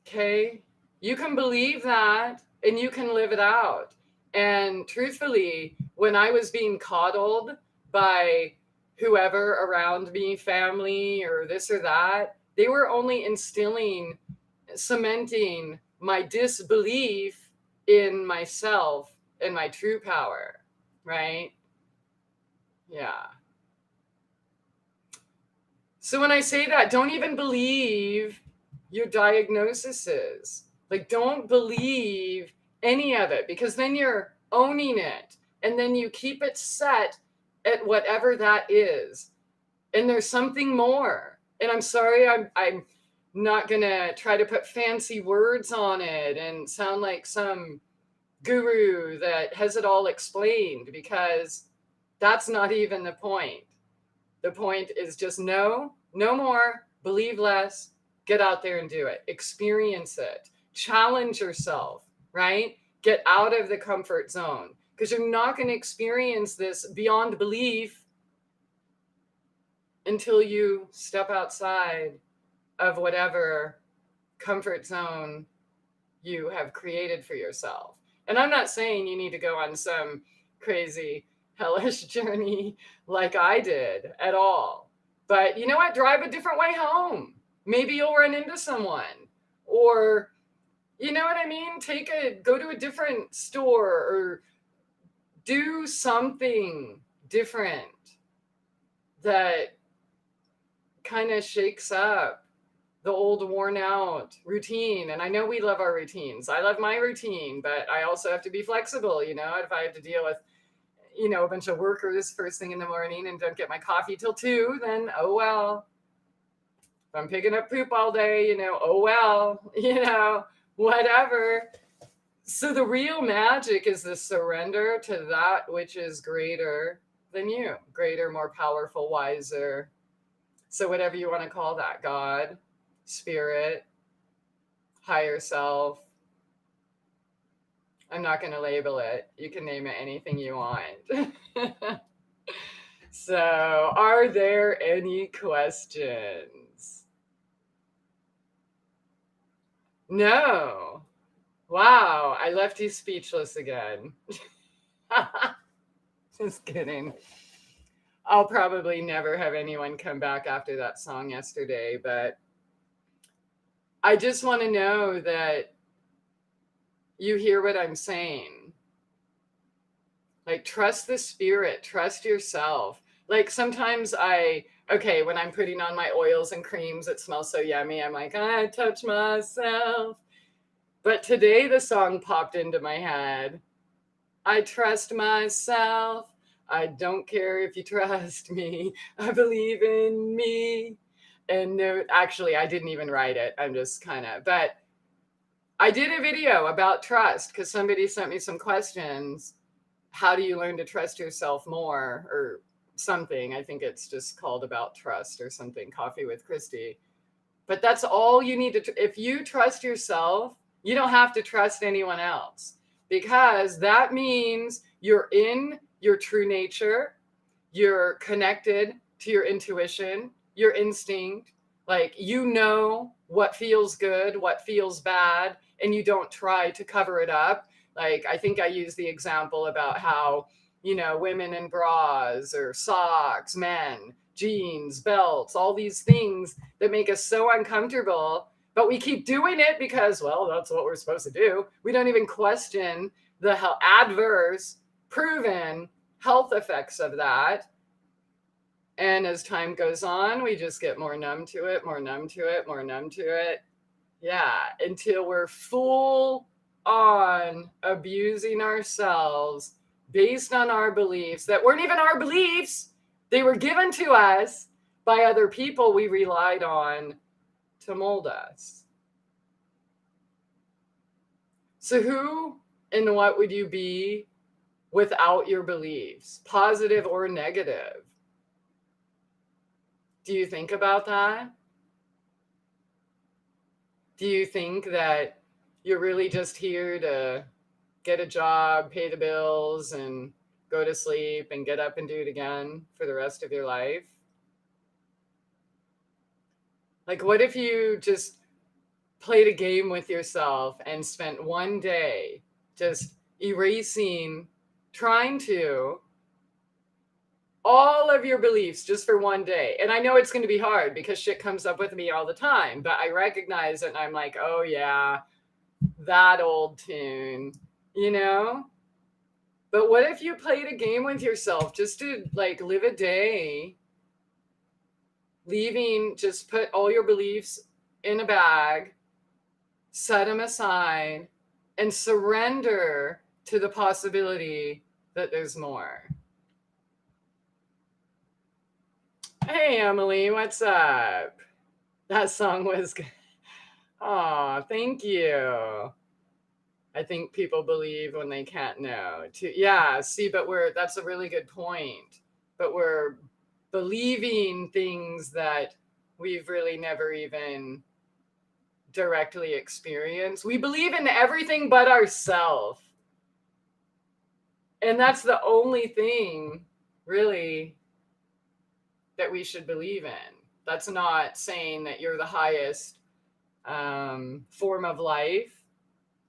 S1: Okay? You can believe that and you can live it out. And truthfully, when I was being coddled by whoever around me, family or this or that, they were only cementing my disbelief in myself and my true power, right? Yeah. So when I say that, don't even believe your diagnoses. Like, don't believe any of it, because then you're owning it and then you keep it set at whatever that is. And there's something more. And I'm sorry, I'm not going to try to put fancy words on it and sound like some guru that has it all explained, because that's not even the point. The point is just know more, believe less, get out there and do it. Experience it. Challenge yourself, right? Get out of the comfort zone, because you're not going to experience this beyond belief until you step outside of whatever comfort zone you have created for yourself. And I'm not saying you need to go on some crazy hellish journey like I did at all. But you know what? Drive a different way home. Maybe you'll run into someone, or you know what I mean? Go to a different store or do something different that kind of shakes up the old worn out routine. And I know we love our routines. I love my routine, but I also have to be flexible. If I have to deal with, a bunch of workers first thing in the morning and don't get my coffee till 2, then, oh, well. If I'm picking up poop all day, oh, well, whatever. So the real magic is the surrender to that which is greater than you, greater, more powerful, wiser. So whatever you want to call that, God, spirit, higher self. I'm not going to label it. You can name it anything you want. So, are there any questions? No. Wow, I left you speechless again. Just kidding. I'll probably never have anyone come back after that song yesterday, but I just want to know that you hear what I'm saying. Like, trust the spirit, trust yourself. Like, sometimes when I'm putting on my oils and creams that smell so yummy, I'm like, I touch myself. But today the song popped into my head. I trust myself. I don't care if you trust me. I believe in me. And no, actually, I didn't even write it. I'm just but I did a video about trust because somebody sent me some questions. How do you learn to trust yourself more, or something? I think it's just called About Trust or something, Coffee with Christy. But that's all you need to, if you trust yourself, you don't have to trust anyone else, because that means you're in your true nature, you're connected to your intuition, your instinct, like you know what feels good, what feels bad, and you don't try to cover it up. Like I think I used the example about how, women in bras or socks, men, jeans, belts, all these things that make us so uncomfortable, but we keep doing it because, well, that's what we're supposed to do. We don't even question the adverse, proven health effects of that. And as time goes on, we just get more numb to it, more numb to it, more numb to it. Yeah, until we're full on abusing ourselves based on our beliefs that weren't even our beliefs. They were given to us by other people we relied on to mold us. So who and what would you be without your beliefs, positive or negative? Do you think about that? Do you think that you're really just here to get a job, pay the bills, and go to sleep and get up and do it again for the rest of your life? Like, what if you just played a game with yourself and spent one day just erasing, trying to, all of your beliefs just for one day? And I know it's going to be hard because shit comes up with me all the time, but I recognize it and I'm like, oh yeah, that old tune, But what if you played a game with yourself just to like live a day, just put all your beliefs in a bag, set them aside, and surrender to the possibility that there's more. Hey, Emily, what's up? That song was good. Oh, thank you. I think people believe when they can't know. Yeah, see, but that's a really good point. But we're believing things that we've really never even directly experienced. We believe in everything but ourselves. And that's the only thing, really, that we should believe in. That's not saying that you're the highest form of life.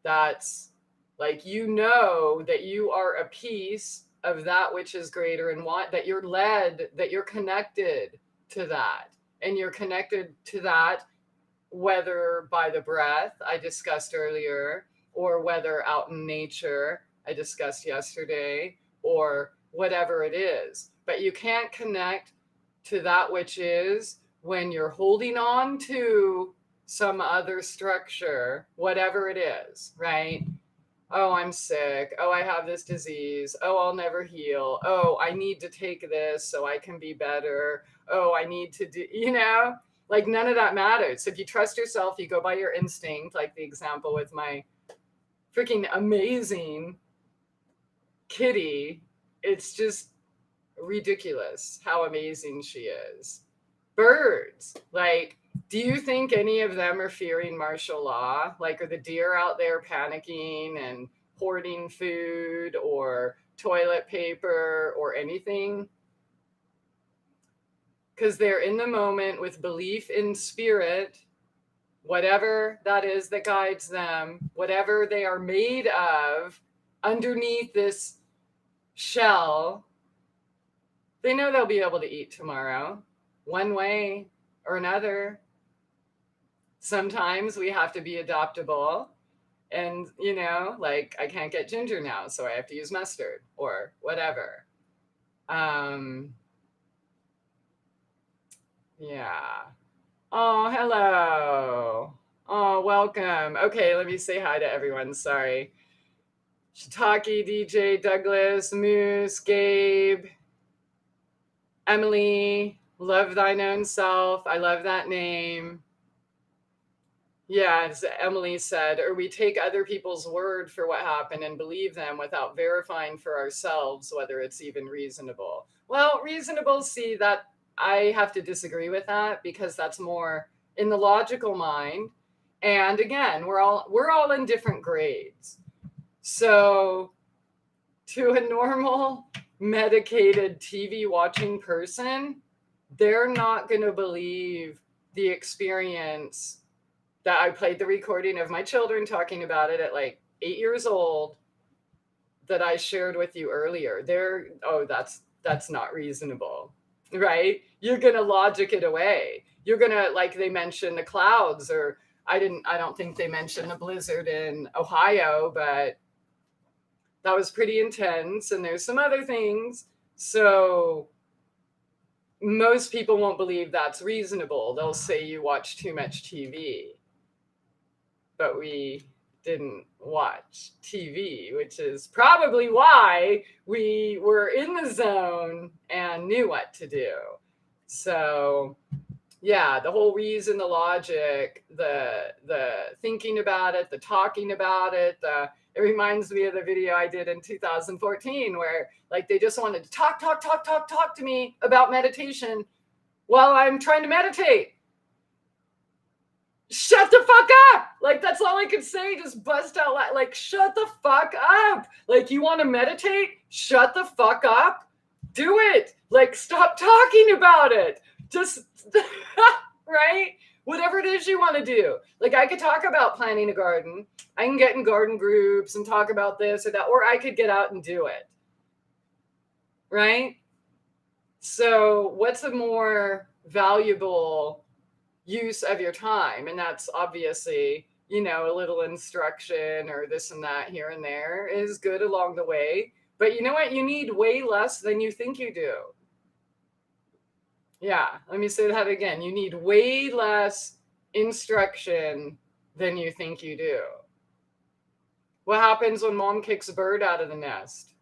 S1: That's like, that you are a piece of that which is greater, and that you're led, that you're connected to that. And you're connected to that, whether by the breath I discussed earlier, or whether out in nature I discussed yesterday, or whatever it is. But you can't connect to that which is when you're holding on to some other structure, whatever it is, right? Oh, I'm sick. Oh, I have this disease. Oh, I'll never heal. Oh, I need to take this so I can be better. Oh, I need to do, like none of that matters. If you trust yourself, you go by your instinct, like the example with my freaking amazing kitty. It's just ridiculous how amazing she is. Birds, like, do you think any of them are fearing martial law? Like, are the deer out there panicking and hoarding food or toilet paper or anything? Because they're in the moment with belief in spirit, whatever that is that guides them, whatever they are made of underneath this shell. They know they'll be able to eat tomorrow, one way or another. Sometimes we have to be adaptable, and like I can't get ginger now, so I have to use mustard or whatever. Yeah. Oh, hello. Oh, welcome. Okay, let me say hi to everyone. Sorry. Shiitake, DJ, Douglas, Moose, Gabe, Emily, love thine own self. I love that name. Yeah, as Emily said, or we take other people's word for what happened and believe them without verifying for ourselves whether it's even reasonable. Well, reasonable, see, that I have to disagree with that, because that's more in the logical mind. And again, we're all in different grades. So to a normal medicated TV watching person, they're not going to believe the experience that I played the recording of my children talking about it at like 8 years old that I shared with you earlier. That's not reasonable, right? You're going to logic it away. You're going to, like they mentioned the clouds, or I don't think they mentioned the blizzard in Ohio, but that was pretty intense. And there's some other things. So most people won't believe that's reasonable. They'll say you watch too much TV. But we didn't watch TV, which is probably why we were in the zone and knew what to do. So yeah, the whole reason, the logic, the thinking about it, the talking about it, it reminds me of the video I did in 2014 where like they just wanted to talk to me about meditation while I'm trying to meditate. Shut the fuck up. Like, that's all I could say. Just bust out loud. Like, shut the fuck up. Like, you want to meditate? Shut the fuck up. Do it. Like, stop talking about it. Just, right? Whatever it is you want to do. Like, I could talk about planting a garden. I can get in garden groups and talk about this or that, or I could get out and do it. Right? So, what's a more valuable use of your time? And that's obviously, you know, a little instruction or this and that here and there is good along the way. But you know what? You need way less than you think you do. Yeah, let me say that again. You need way less instruction than you think you do. What happens when mom kicks a bird out of the nest?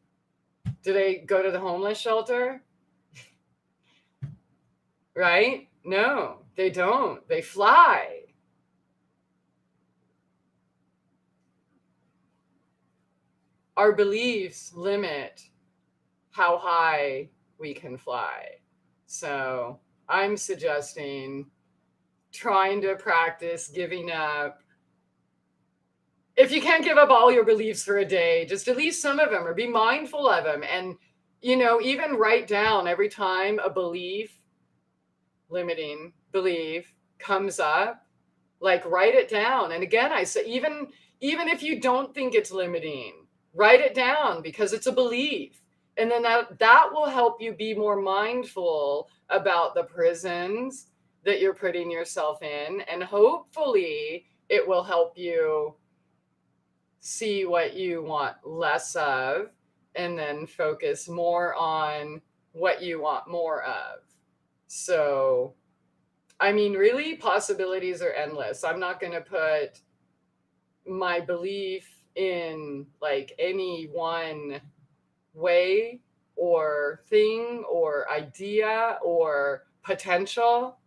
S1: Do they go to the homeless shelter? Right? No, they don't. They fly. Our beliefs limit how high we can fly. So I'm suggesting trying to practice giving up. If you can't give up all your beliefs for a day, just at least some of them, or be mindful of them. And, you know, even write down every time a belief, limiting belief, comes up, like write it down. And again, I say, even if you don't think it's limiting, write it down because it's a belief. And then that will help you be more mindful about the prisons that you're putting yourself in. And hopefully it will help you see what you want less of and then focus more on what you want more of. So, I mean, really, possibilities are endless. I'm not going to put my belief in like any one way or thing or idea or potential.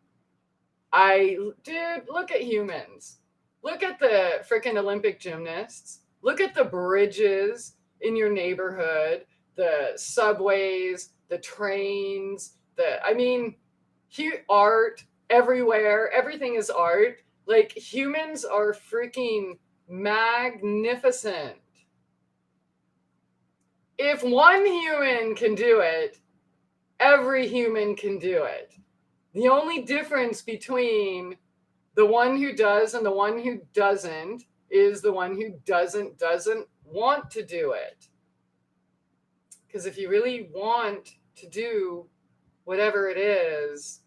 S1: Dude, look at humans. Look at the freaking Olympic gymnasts. Look at the bridges in your neighborhood, the subways, the trains, art everywhere. Everything is art. Like, humans are freaking magnificent. If one human can do it, every human can do it. The only difference between the one who does and the one who doesn't is the one who doesn't want to do it. Because if you really want to do whatever it is,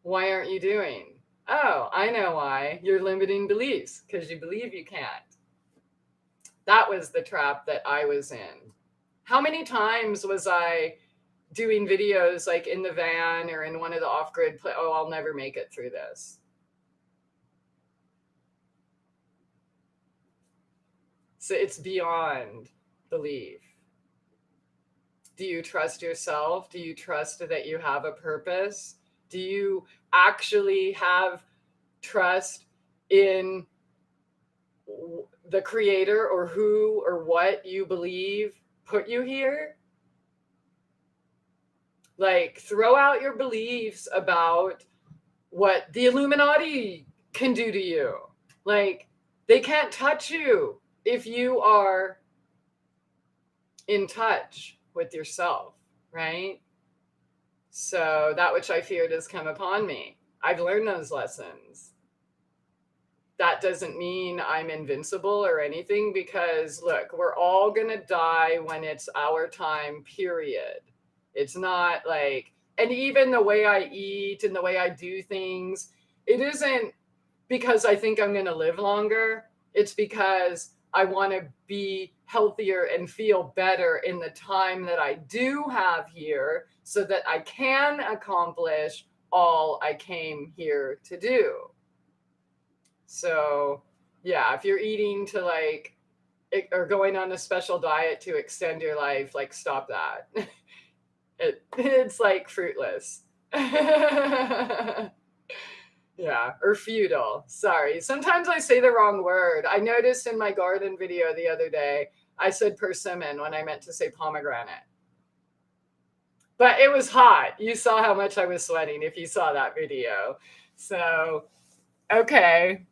S1: why aren't you doing? Oh, I know why. You're limiting beliefs because you believe you can't. That was the trap that I was in. How many times was I doing videos like in the van or in one of the off-grid I'll never make it through this. So it's beyond belief. Do you trust yourself? Do you trust that you have a purpose? Do you actually have trust in the creator or who or what you believe put you here? Like, throw out your beliefs about what the Illuminati can do to you. Like, they can't touch you if you are in touch with yourself, right? So that which I feared has come upon me. I've learned those lessons. That doesn't mean I'm invincible or anything, because look, we're all going to die when it's our time, period. It's not like, and even the way I eat and the way I do things, it isn't because I think I'm going to live longer. It's because I want to be healthier and feel better in the time that I do have here, so that I can accomplish all I came here to do. So, yeah, if you're eating to like, or going on a special diet to extend your life, like, stop that. It's like fruitless. Yeah, or futile. Sorry. Sometimes I say the wrong word. I noticed in my garden video the other day, I said persimmon when I meant to say pomegranate. But it was hot. You saw how much I was sweating if you saw that video. So, okay.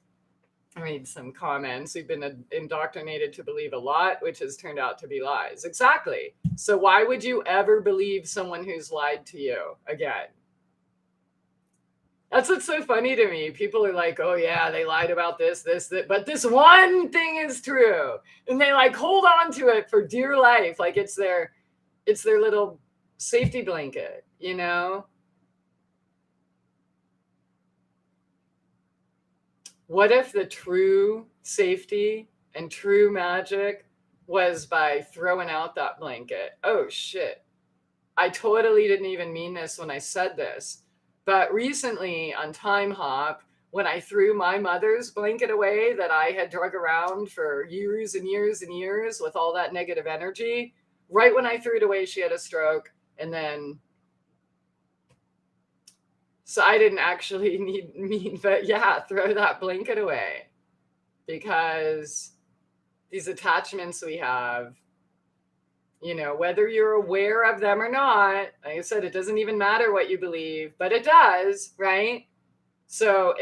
S1: I made some comments. We've been indoctrinated to believe a lot, which has turned out to be lies. Exactly. So why would you ever believe someone who's lied to you again? That's what's so funny to me. People are like, oh yeah, they lied about this, that, but this one thing is true. And they like hold on to it for dear life. Like it's their little safety blanket, you know? What if the true safety and true magic was by throwing out that blanket? Oh shit. I totally didn't even mean this when I said this. But recently on Time Hop, when I threw my mother's blanket away that I had drug around for years and years and years with all that negative energy, right when I threw it away, she had a stroke. And then, so I didn't actually mean, but yeah, throw that blanket away. Because these attachments we have, you know, whether you're aware of them or not, like I said, it doesn't even matter what you believe, but it does, right? So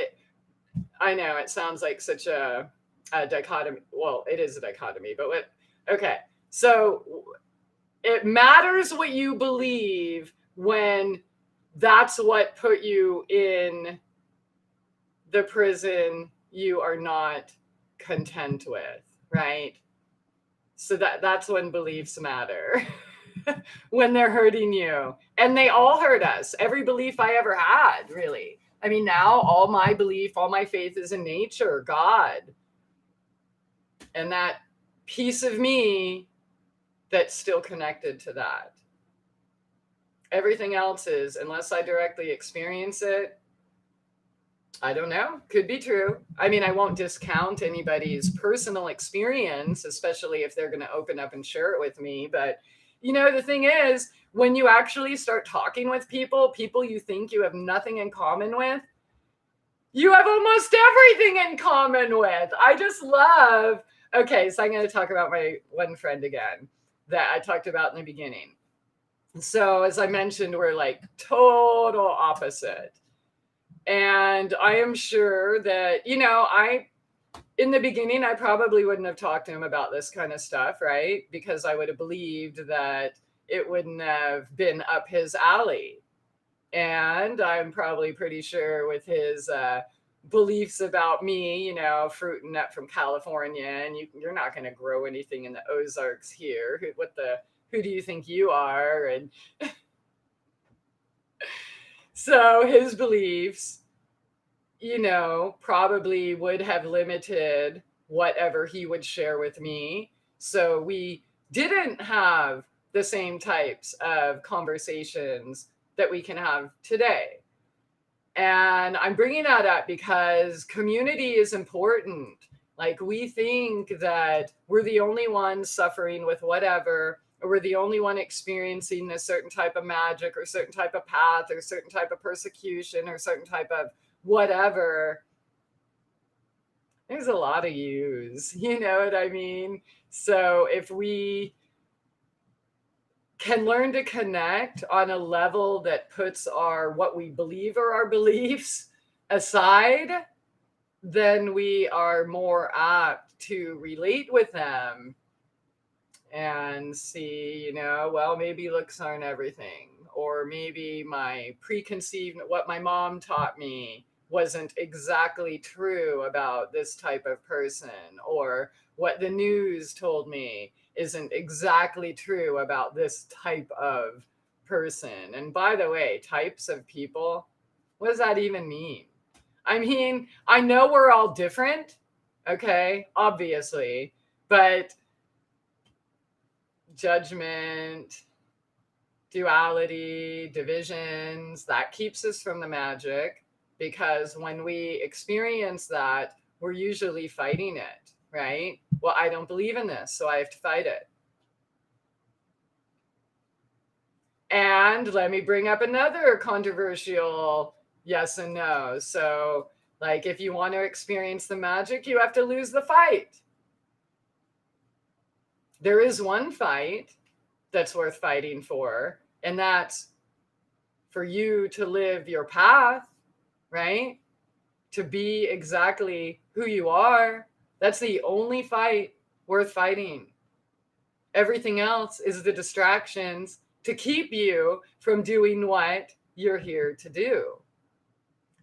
S1: I know it sounds like such a dichotomy. Well, it is a dichotomy, but okay. So it matters what you believe when that's what put you in the prison you are not content with, right? So that's when beliefs matter. When they're hurting you. And they all hurt us. Every belief I ever had, really. I mean, now all my belief, all my faith is in nature, God. And that piece of me that's still connected to that. Everything else is, unless I directly experience it, I don't know. Could be true. I mean, I won't discount anybody's personal experience, especially if they're going to open up and share it with me. But, you know, the thing is, when you actually start talking with people you think you have nothing in common with, you have almost everything in common with. I just love. Okay, so I'm going to talk about my one friend again that I talked about in the beginning. So as I mentioned, we're like total opposite. And I am sure that, you know, in the beginning, I probably wouldn't have talked to him about this kind of stuff, right? Because I would have believed that it wouldn't have been up his alley. And I'm probably pretty sure with his beliefs about me, you know, fruit and nut from California, and you're not going to grow anything in the Ozarks here. Who do you think you are? And so his beliefs, you know, probably would have limited whatever he would share with me. So we didn't have the same types of conversations that we can have today. And I'm bringing that up because community is important. Like, we think that we're the only ones suffering with whatever, or we're the only one experiencing a certain type of magic or certain type of path or certain type of persecution or certain type of whatever. There's a lot of yous, you know what I mean? So if we can learn to connect on a level that puts what we believe are our beliefs aside, then we are more apt to relate with them and see, well, maybe looks aren't everything. Or maybe my preconceived, what my mom taught me wasn't exactly true about this type of person. Or what the news told me isn't exactly true about this type of person. And by the way, types of people, what does that even mean? I mean, I know we're all different, okay, obviously, but judgment, duality, divisions, that keeps us from the magic, because when we experience that, we're usually fighting it, right? Well, I don't believe in this, so I have to fight it. And let me bring up another controversial yes and no. So, like, if you want to experience the magic, you have to lose the fight. There is one fight that's worth fighting for, and that's for you to live your path, right? To be exactly who you are. That's the only fight worth fighting. Everything else is the distractions to keep you from doing what you're here to do.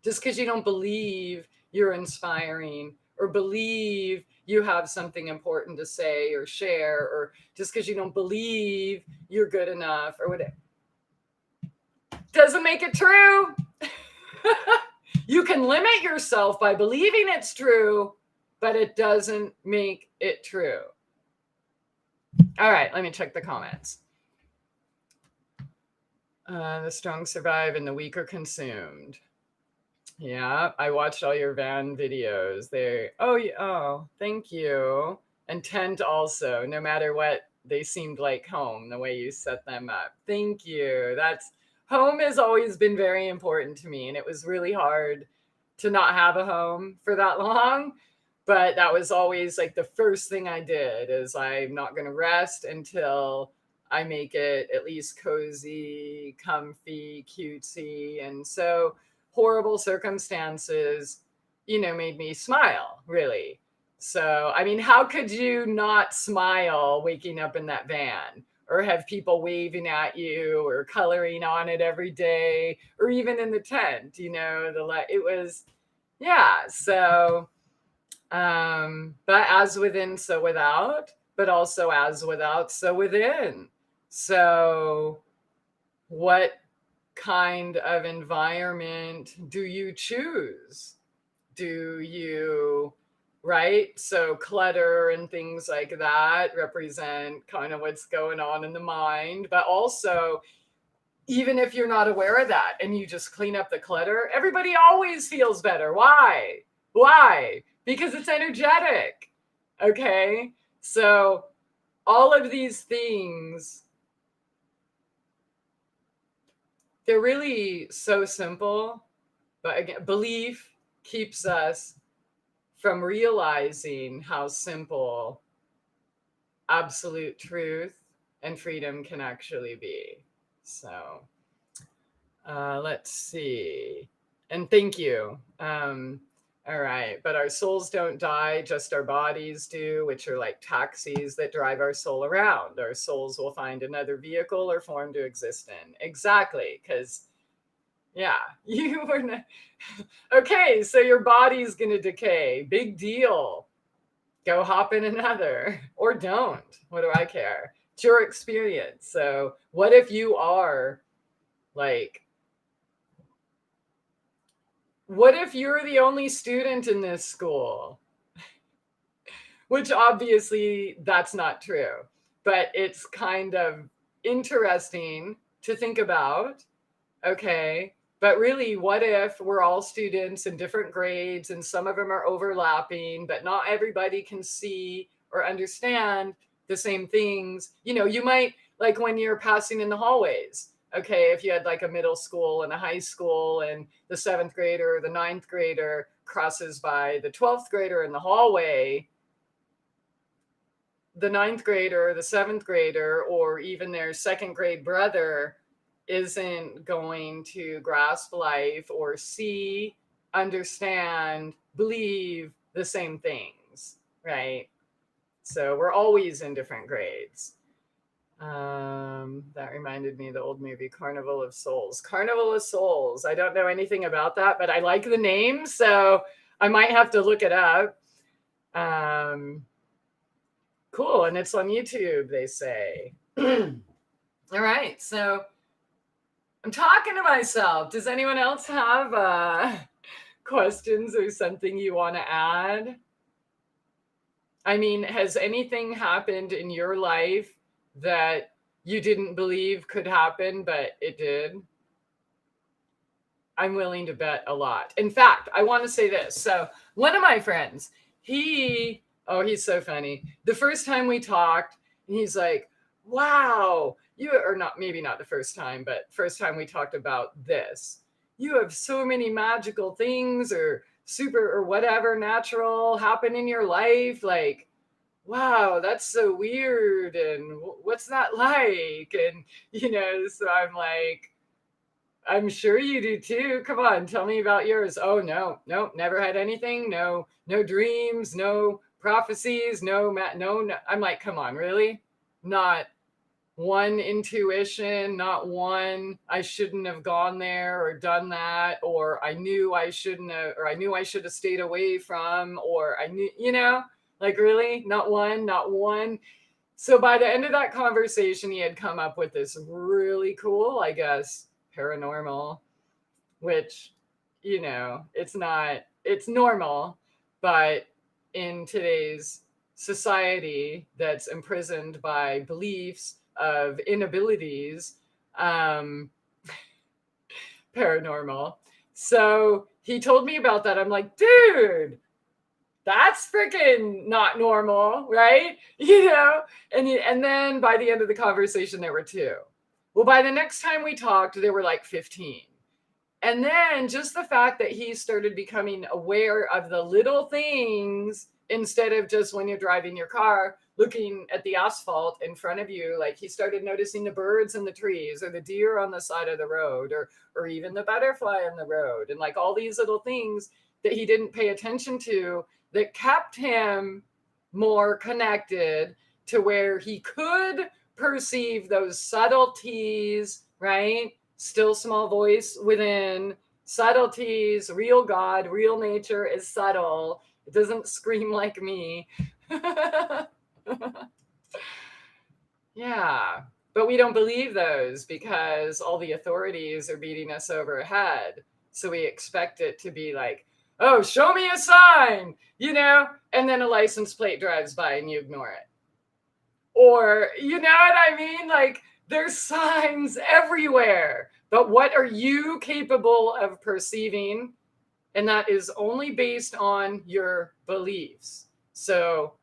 S1: Just because you don't believe you're inspiring, or believe you have something important to say or share, or just because you don't believe you're good enough or whatever, doesn't make it true. You can limit yourself by believing it's true, but it doesn't make it true. All right, let me check the comments. The strong survive and the weak are consumed. Yeah, I watched all your van videos. Oh, thank you. And tent also, no matter what, they seemed like home, the way you set them up. Thank you. Home has always been very important to me, and it was really hard to not have a home for that long. But that was always like the first thing I did, is I'm not going to rest until I make it at least cozy, comfy, cutesy. And so horrible circumstances, made me smile, really. So, I mean, how could you not smile waking up in that van, or have people waving at you or coloring on it every day, or even in the tent, it was, yeah. So, but as within, so without, but also as without, so within. So what kind of environment do you choose? Right? So clutter and things like that represent kind of what's going on in the mind, but also, even if you're not aware of that and you just clean up the clutter, everybody always feels better. Why? Because it's energetic. Okay? So all of these things, they're really so simple, but again, belief keeps us from realizing how simple absolute truth and freedom can actually be. So let's see. And thank you. All right. But our souls don't die, just our bodies do, which are like taxis that drive our soul around. Our souls will find another vehicle or form to exist in. Exactly. Because, yeah, you were not. Okay, so your body's going to decay. Big deal. Go hop in another, or don't. What do I care? It's your experience. So what if you are like, what if you're the only student in this school? Which obviously that's not true, but it's kind of interesting to think about. Okay, but really, what if we're all students in different grades and some of them are overlapping, but not everybody can see or understand the same things? You might, like when you're passing in the hallways, okay, if you had like a middle school and a high school, and the 7th grader or the 9th grader crosses by the 12th grader in the hallway, the 9th grader, the 7th grader, or even their 2nd grade brother isn't going to grasp life or see understand, believe the same things, right? So we're always in different grades. That reminded me of the old movie Carnival of Souls. Carnival of Souls. I don't know anything about that, but I like the name, so I might have to look it up. Cool, and it's on YouTube, they say. All right, so I'm talking to myself. Does anyone else have questions or something you want to add? I mean, has anything happened in your life that you didn't believe could happen, but it did? I'm willing to bet a lot. In fact, I want to say this. So one of my friends, he's so funny. The first time we talked, he's like, wow, or not, maybe not the first time, but first time we talked about this. You have so many magical things or super or whatever natural happen in your life. Like, wow, that's so weird. And what's that like? And, so I'm like, I'm sure you do too. Come on, tell me about yours. Oh, no, never had anything. No dreams, no prophecies, no. I'm like, come on, really? Not one intuition, not one, I shouldn't have gone there or done that, or I knew I shouldn't have, or I knew I should have stayed away from, or I knew, like really, not one. So by the end of that conversation, he had come up with this really cool, I guess, paranormal, which, it's normal, but in today's society that's imprisoned by beliefs of inabilities, paranormal. So he told me about that. I'm like, dude, that's freaking not normal, right? And then by the end of the conversation, there were 2. Well, by the next time we talked, there were like 15. And then just the fact that he started becoming aware of the little things instead of just when you're driving your car, looking at the asphalt in front of you, like he started noticing the birds in the trees or the deer on the side of the road or even the butterfly on the road. And like all these little things that he didn't pay attention to that kept him more connected to where he could perceive those subtleties, right? Still small voice within, subtleties, real God, real nature is subtle. It doesn't scream like me. Yeah, but we don't believe those because all the authorities are beating us over the head. So we expect it to be like, oh, show me a sign, and then a license plate drives by and you ignore it. Or, you know what I mean? Like, there's signs everywhere. But what are you capable of perceiving? And that is only based on your beliefs. So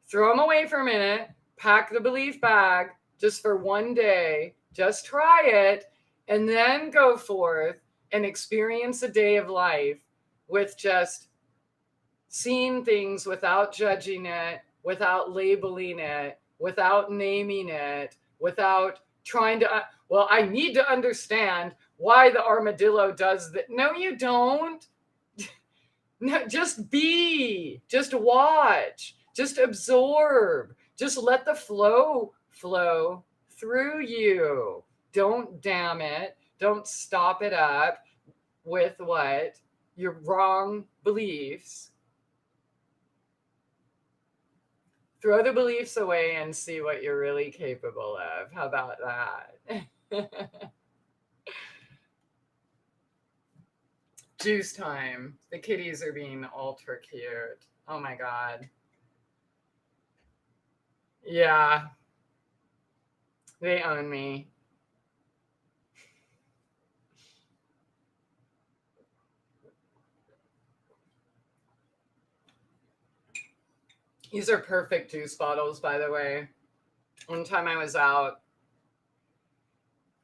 S1: throw them away for a minute, pack the belief bag just for one day, just try it, and then go forth and experience a day of life with just seeing things without judging it, without labeling it, without naming it, without trying to, I need to understand why the armadillo does that. No, you don't. No, just be, just watch, just absorb, just let the flow through you. Don't damn it. Don't stop it up with what? Your wrong beliefs. Throw the beliefs away and see what you're really capable of. How about that? Juice time. The kitties are being ultra cute. Oh my God. Yeah. They own me. These are perfect juice bottles, by the way. One time I was out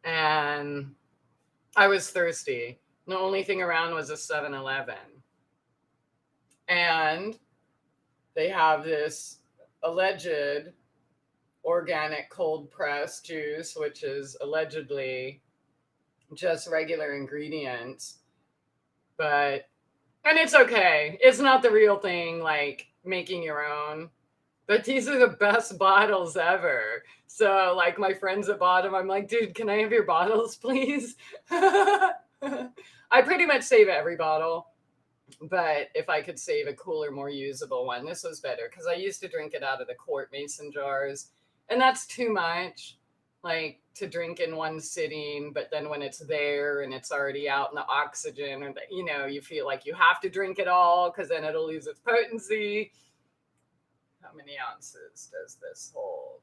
S1: and I was thirsty. The only thing around was a 7-Eleven. And they have this alleged organic cold press juice, which is allegedly just regular ingredients. But And it's okay. It's not the real thing, like making your own. But these are the best bottles ever. So, like, my friends at Bottom, I'm like, dude, can I have your bottles, please? I pretty much save every bottle. But if I could save a cooler, more usable one, this was better because I used to drink it out of the quart mason jars. And that's too much, like to drink in one sitting. But then when it's there and it's already out in the oxygen, or you feel like you have to drink it all because then it'll lose its potency. How many ounces does this hold?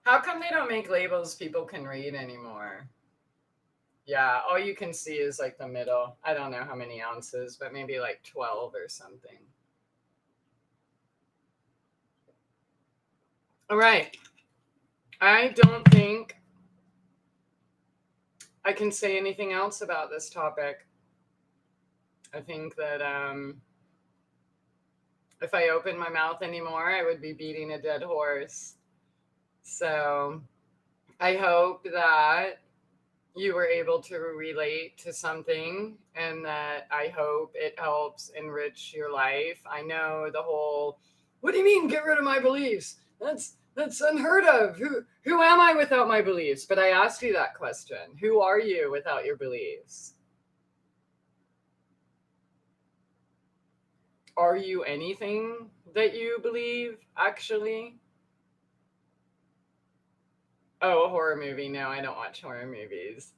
S1: How come they don't make labels people can read anymore? Yeah, all you can see is like the middle. I don't know how many ounces, but maybe like 12 or something. All right. I don't think I can say anything else about this topic. I think that if I opened my mouth anymore, I would be beating a dead horse. So I hope that you were able to relate to something, and that I hope it helps enrich your life. I know the whole, what do you mean get rid of my beliefs? That's unheard of. Who am I without my beliefs? But I asked you that question. Who are you without your beliefs? Are you anything that you believe, actually? Oh, a horror movie. No, I don't watch horror movies.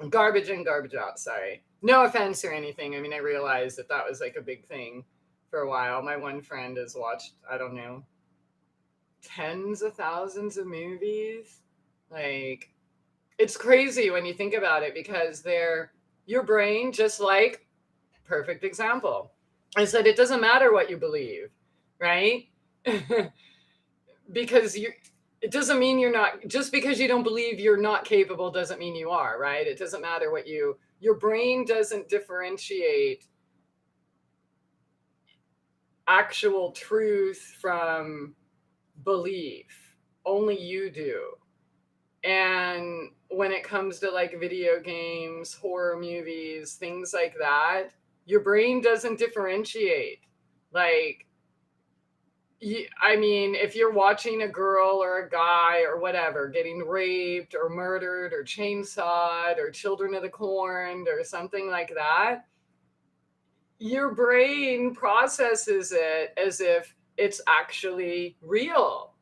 S1: Garbage in, garbage out. Sorry. No offense or anything. I mean, I realized that was like a big thing for a while. My one friend has watched, I don't know, tens of thousands of movies. Like, it's crazy when you think about it because your brain, just like, perfect example, is that it doesn't matter what you believe, right? Because it doesn't mean you're not, just because you don't believe you're not capable doesn't mean you are, right? It doesn't matter what your brain doesn't differentiate actual truth from belief. Only you do. And when it comes to like video games, horror movies, things like that, your brain doesn't differentiate. Like, I mean, if you're watching a girl or a guy or whatever getting raped or murdered or chainsawed or Children of the Corn or something like that, your brain processes it as if it's actually real,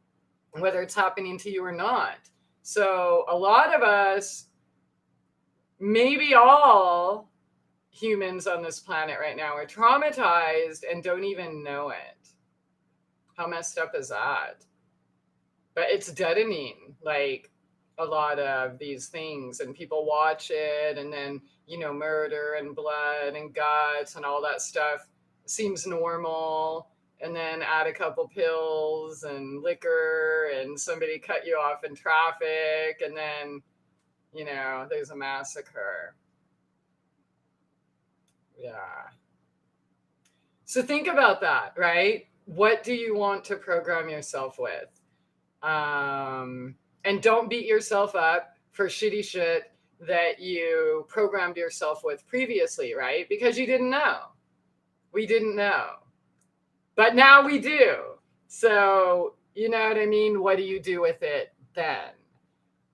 S1: whether it's happening to you or not. So a lot of us, maybe all humans on this planet right now, are traumatized and don't even know it. How messed up is that? But it's deadening, like a lot of these things, and people watch it, and then murder and blood and guts and all that stuff seems normal, and then add a couple pills and liquor and somebody cut you off in traffic, and then there's a massacre. Yeah. So think about that, right? What do you want to program yourself with? And don't beat yourself up for shitty shit that you programmed yourself with previously, right? Because you didn't know. We didn't know. But now we do. So, you know what I mean? What do you do with it then?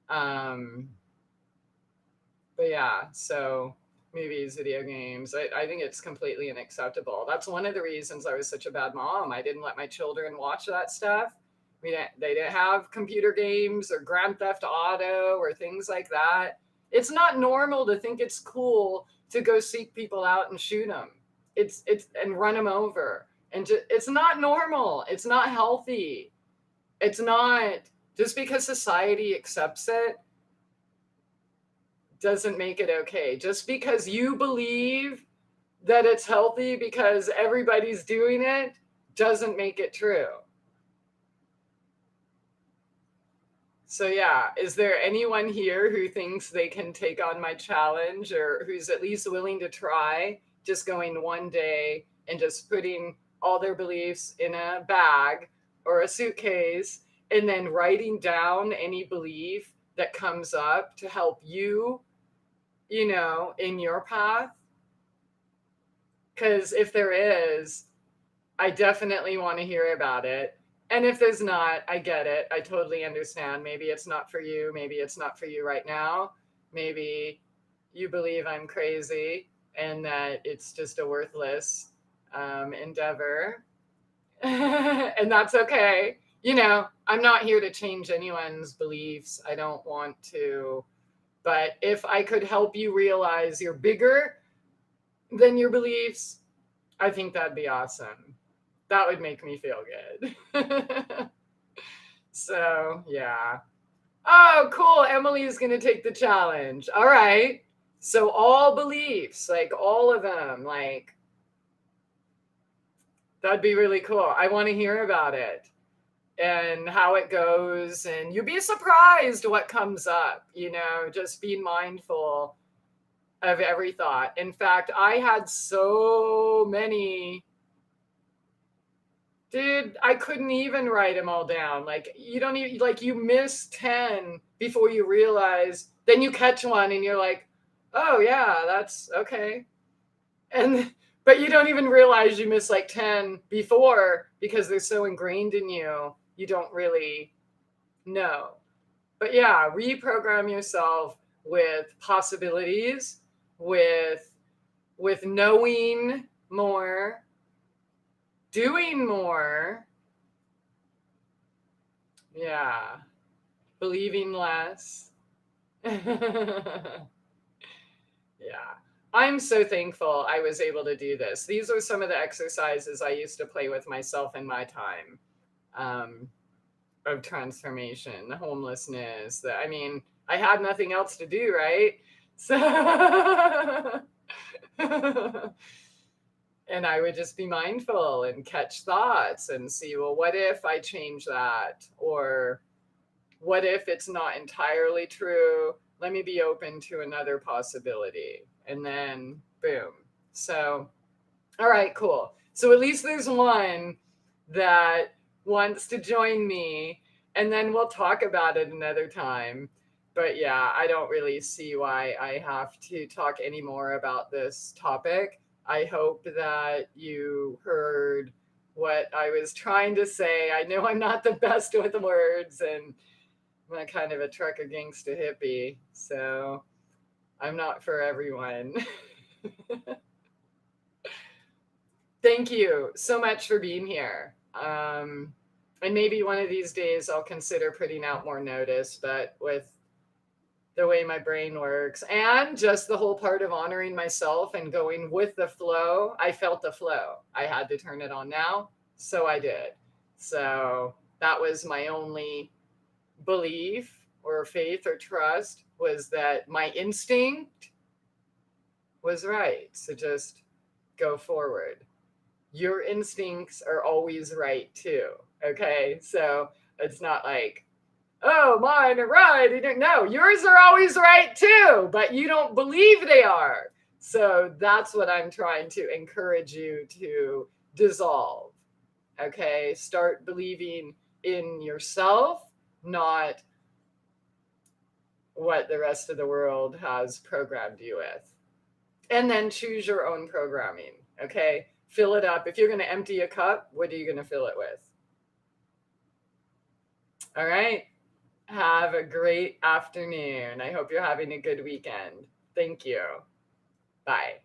S1: But yeah, so movies, video games, I think it's completely unacceptable. That's one of the reasons I was such a bad mom. I didn't let my children watch that stuff. They didn't have computer games or Grand Theft Auto or things like that. It's not normal to think it's cool to go seek people out and shoot them. It's and run them over. And it's not normal. It's not healthy. It's not, just because society accepts it doesn't make it okay. Just because you believe that it's healthy because everybody's doing it doesn't make it true. So yeah, is there anyone here who thinks they can take on my challenge, or who's at least willing to try just going one day and just putting all their beliefs in a bag or a suitcase and then writing down any belief that comes up to help you in your path? Because if there is, I definitely want to hear about it. And if there's not, I get it. I totally understand. Maybe it's not for you. Maybe it's not for you right now. Maybe you believe I'm crazy and that it's just a worthless endeavor. And that's okay. I'm not here to change anyone's beliefs. I don't want to. But if I could help you realize you're bigger than your beliefs, I think that'd be awesome. That would make me feel good. So, yeah. Oh, cool. Emily's going to take the challenge. All right. So, all beliefs, like all of them, like, that'd be really cool. I want to hear about it and how it goes. And you'd be surprised what comes up, just being mindful of every thought. In fact, I had so many. Dude, I couldn't even write them all down. Like, you don't even, like, you miss 10 before you realize, then you catch one and you're like, oh, yeah, that's okay. But you don't even realize you miss like 10 before because they're so ingrained in you, you don't really know. But yeah, reprogram yourself with possibilities, with knowing more, doing more. Yeah. Believing less. Yeah. I'm so thankful I was able to do this. These are some of the exercises I used to play with myself in my time of transformation, the homelessness. I had nothing else to do, right? So and I would just be mindful and catch thoughts and see, well, what if I change that? Or what if it's not entirely true? Let me be open to another possibility. And then boom. So, all right, cool. So at least there's one that wants to join me, and then we'll talk about it another time. But yeah, I don't really see why I have to talk anymore about this topic. I hope that you heard what I was trying to say. I know I'm not the best with words, and I'm a kind of a trucker gangsta hippie, so I'm not for everyone. Thank you so much for being here. And maybe one of these days I'll consider putting out more notice, but with the way my brain works and just the whole part of honoring myself and going with the flow, I felt the flow. I had to turn it on now, so I did. So that was my only belief or faith or trust, was that my instinct was right. So just go forward. Your instincts are always right too. Okay. So it's not like, oh, mine are right. No, yours are always right too, but you don't believe they are. So that's what I'm trying to encourage you to dissolve. Okay. Start believing in yourself, not what the rest of the world has programmed you with. And then choose your own programming. Okay. Fill it up. If you're going to empty a cup, what are you going to fill it with? All right. Have a great afternoon. I hope you're having a good weekend. Thank you. Bye.